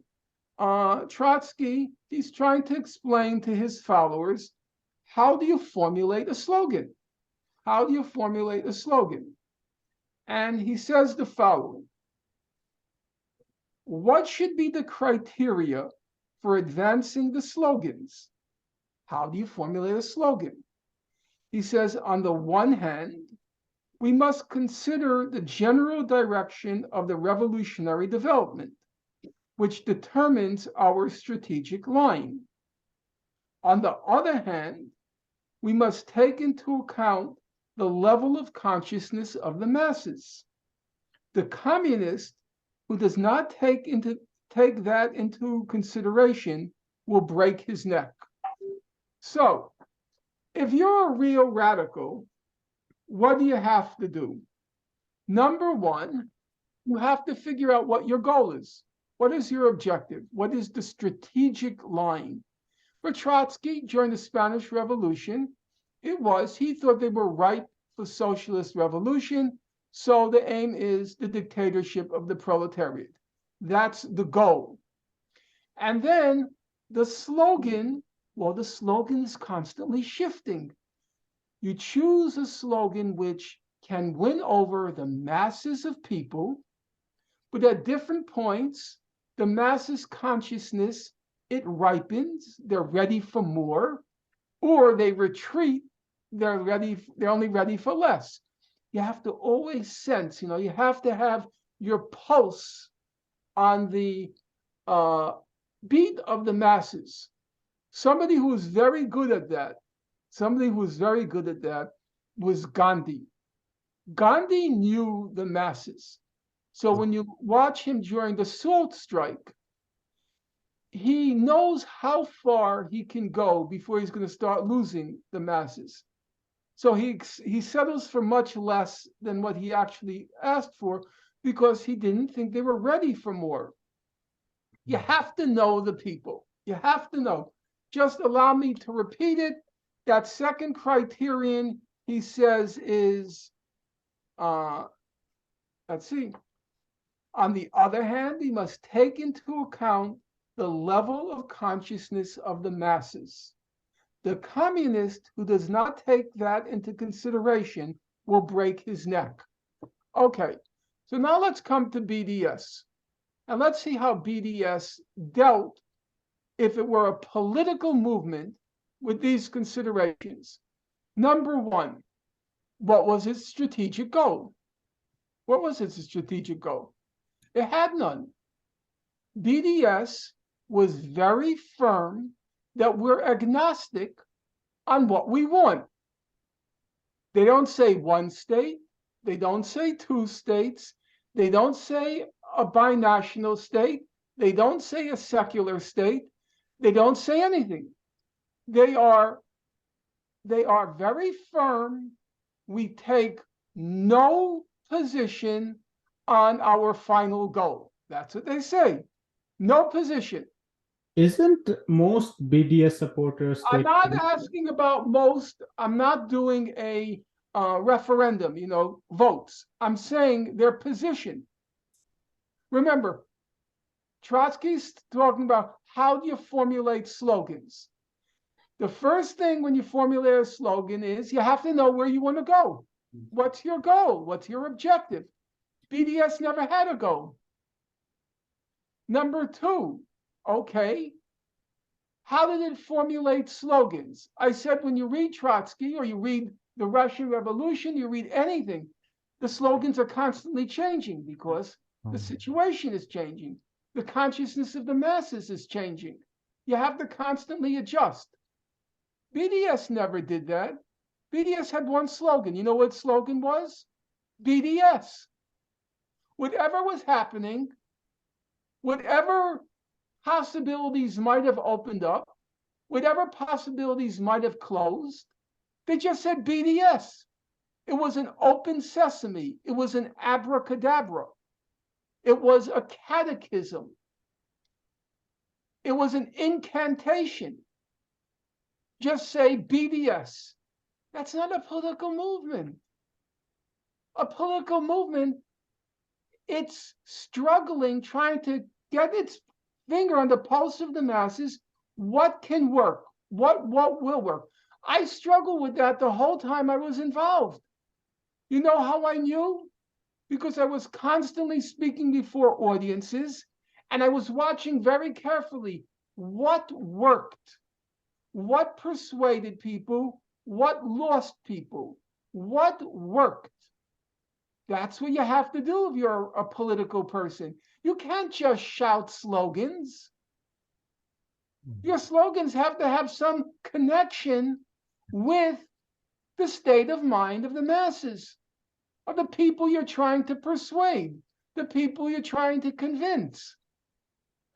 Trotsky, he's trying to explain to his followers, how do you formulate a slogan? How do you formulate a slogan? And he says the following: what should be the criteria for advancing the slogans? How do you formulate a slogan? He says, on the one hand, we must consider the general direction of the revolutionary development, which determines our strategic line. On the other hand, we must take into account the level of consciousness of the masses. The communist who does not take that into consideration will break his neck. So, if you're a real radical, what do you have to do? Number one, you have to figure out what your goal is. What is your objective? What is the strategic line? For Trotsky, during the Spanish Revolution, he thought they were ripe for socialist revolution, so the aim is the dictatorship of the proletariat. That's the goal. And then the slogan, the slogan is constantly shifting. You choose a slogan which can win over the masses of people, but at different points, the masses' consciousness, it ripens, they're ready for more, or they retreat, they're only ready for less. You have to always sense, you have to have your pulse on the beat of the masses. Somebody who was very good at that was Gandhi. Gandhi knew the masses. So when you watch him during the salt strike, he knows how far he can go before he's going to start losing the masses. So he settles for much less than what he actually asked for because he didn't think they were ready for more. You have to know the people. You have to know. Just allow me to repeat it. That second criterion, he says, is, let's see. On the other hand, he must take into account the level of consciousness of the masses. The communist who does not take that into consideration will break his neck. Okay, so now let's come to BDS. And let's see how BDS dealt, if it were a political movement, with these considerations. Number one, what was its strategic goal? What was its strategic goal? It had none. BDS was very firm that we're agnostic on what we want. They don't say one state. They don't say two states. They don't say a binational state. They don't say a secular state. They don't say anything. They are very firm. We take no position on our final goal. That's what they say. No position. Isn't most BDS supporters I'm take not asking about most. I'm not doing a referendum, votes. I'm saying their position. Remember, Trotsky's talking about how do you formulate slogans. The first thing when you formulate a slogan is you have to know where you want to go. What's your goal? What's your objective? BDS never had a goal. Number two, okay, how did it formulate slogans? I said when you read Trotsky or you read the Russian Revolution, you read anything, the slogans are constantly changing because the situation is changing. The consciousness of the masses is changing. You have to constantly adjust. BDS never did that. BDS had one slogan. You know what slogan was? BDS. Whatever was happening, whatever possibilities might have opened up, whatever possibilities might have closed, they just said BDS. It was an open sesame. It was an abracadabra. It was a catechism. It was an incantation. Just say BDS. That's not a political movement. A political movement, it's struggling, trying to get its finger on the pulse of the masses. What can work? What will work? I struggled with that the whole time I was involved. You know how I knew? Because I was constantly speaking before audiences, and I was watching very carefully what worked, what persuaded people, what lost people, what worked. That's what you have to do if you're a political person. You can't just shout slogans. Your slogans have to have some connection with the state of mind of the masses, of the people you're trying to persuade, the people you're trying to convince.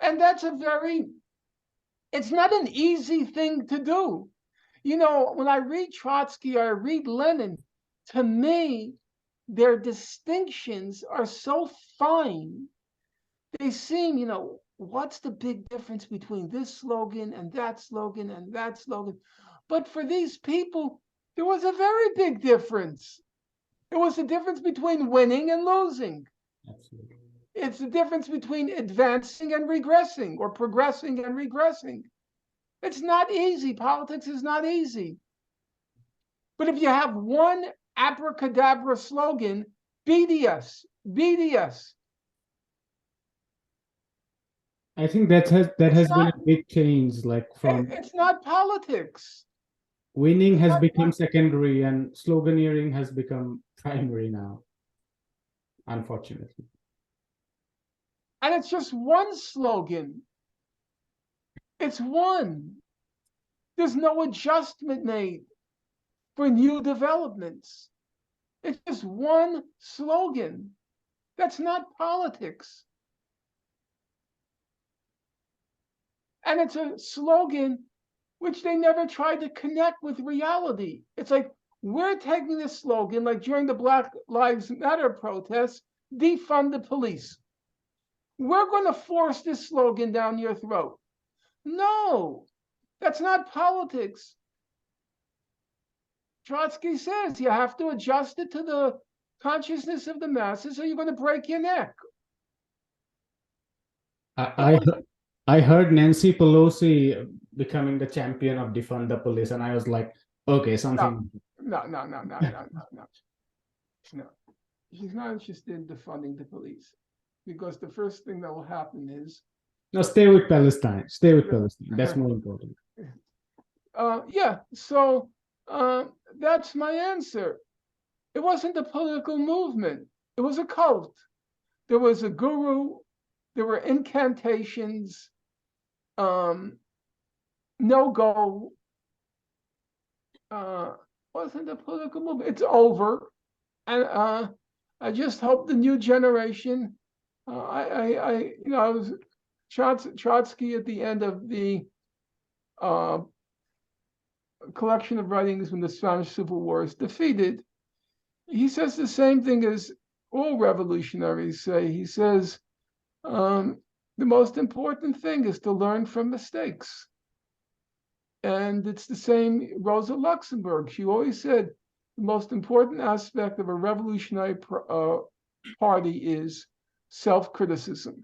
And that's it's not an easy thing to do. When I read Trotsky or I read Lenin, to me, their distinctions are so fine. They seem, what's the big difference between this slogan and that slogan and that slogan? But for these people, there was a very big difference. It was the difference between winning and losing. Absolutely. It's the difference between advancing and regressing, or progressing and regressing. It's not easy. Politics is not easy. But if you have one abracadabra slogan, BDS, BDS. I think that has been a big change, like from It's not politics. winning has become secondary and sloganeering has become primary now, unfortunately. And it's just one slogan. It's one. There's no adjustment made for new developments. It's just one slogan. That's not politics. And it's a slogan which they never tried to connect with reality. It's like, we're taking this slogan, like during the Black Lives Matter protests, defund the police. We're going to force this slogan down your throat. No, that's not politics. Trotsky says you have to adjust it to the consciousness of the masses, or you're going to break your neck. I heard Nancy Pelosi becoming the champion of defund the police, and I was like, okay, something. No. She's not interested in defunding the police, because the first thing that will happen is No, stay with Palestine. Stay with Palestine. That's more important. So that's my answer. It wasn't a political movement. It was a cult. There was a guru. There were incantations. No go. Wasn't a political movement. It's over, and I just hope the new generation. I was Trotsky at the end of the collection of writings when the Spanish Civil War is defeated. He says the same thing as all revolutionaries say. He says the most important thing is to learn from mistakes. And it's the same Rosa Luxemburg. She always said the most important aspect of a revolutionary party is self-criticism.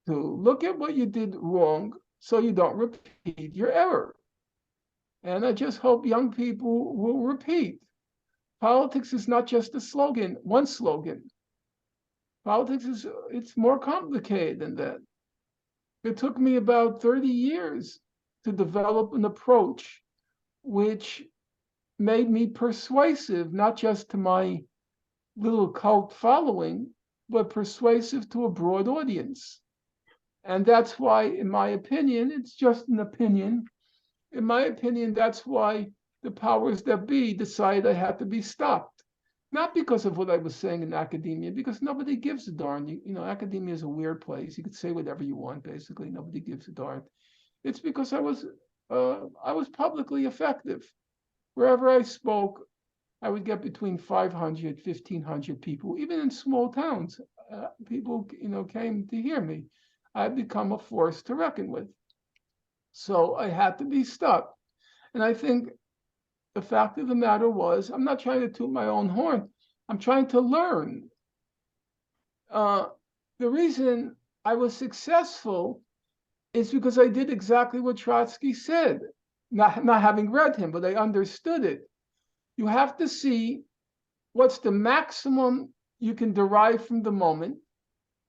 To look at what you did wrong so you don't repeat your error. And I just hope young people will repeat. Politics is not just a slogan, one slogan. Politics it's more complicated than that. It took me about 30 years to develop an approach which made me persuasive, not just to my little cult following, but persuasive to a broad audience. And that's why, in my opinion, it's just an opinion. In my opinion, that's why the powers that be decided I had to be stopped. Not because of what I was saying in academia, because nobody gives a darn. You know, academia is a weird place. You could say whatever you want, basically. Nobody gives a darn. It's because I was publicly effective. Wherever I spoke, I would get between 500, 1,500 people. Even in small towns, people, came to hear me. I've become a force to reckon with. So I had to be stopped. And I think the fact of the matter was, I'm not trying to toot my own horn. I'm trying to learn. The reason I was successful is because I did exactly what Trotsky said, not having read him, but I understood it. You have to see what's the maximum you can derive from the moment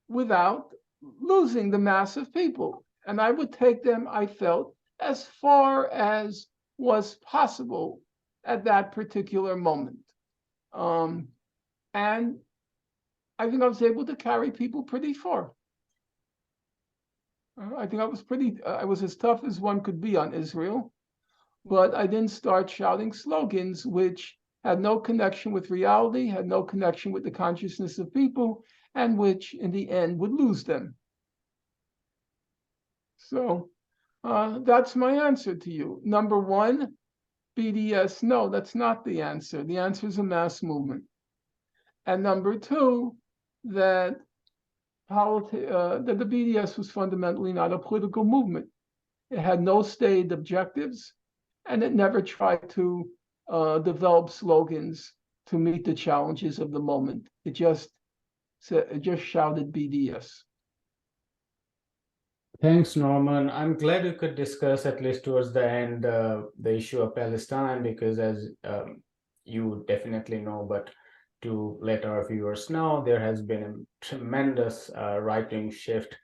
without losing the mass of people. And I would take them, I felt, as far as was possible at that particular moment. And I think I was able to carry people pretty far. I think I was as tough as one could be on Israel, but I didn't start shouting slogans which had no connection with reality, had no connection with the consciousness of people, and which in the end would lose them. So that's my answer to you. Number one, BDS, no, that's not the answer. The answer is a mass movement. And number two, that the BDS was fundamentally not a political movement. It had no stated objectives, and it never tried to develop slogans to meet the challenges of the moment. It just shouted BDS. Thanks, Norman. I'm glad we could discuss, at least towards the end, the issue of Palestine, because as you definitely know, but to let our viewers know, there has been a tremendous right-wing shift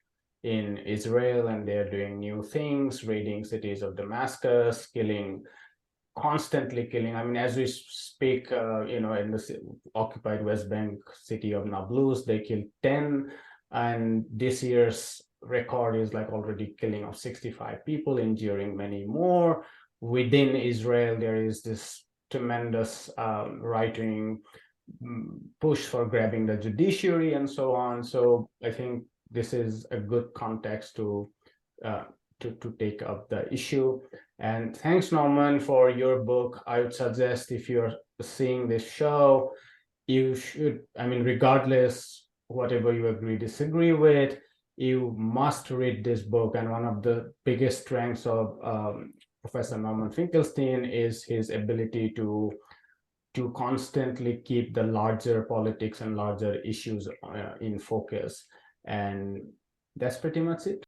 in Israel, and they're doing new things, raiding cities of Damascus, constantly killing. I mean, as we speak, in the occupied West Bank city of Nablus, they killed 10, and this year's record is like already killing of 65 people, injuring many more. Within Israel, there is this tremendous right-wing push for grabbing the judiciary and so on. So I think this is a good context to to take up the issue. And thanks, Norman, for your book. I would suggest if you're seeing this show, you should, I mean, regardless whatever you agree, disagree with, you must read this book. And one of the biggest strengths of Professor Norman Finkelstein is his ability to constantly keep the larger politics and larger issues in focus. And that's pretty much it.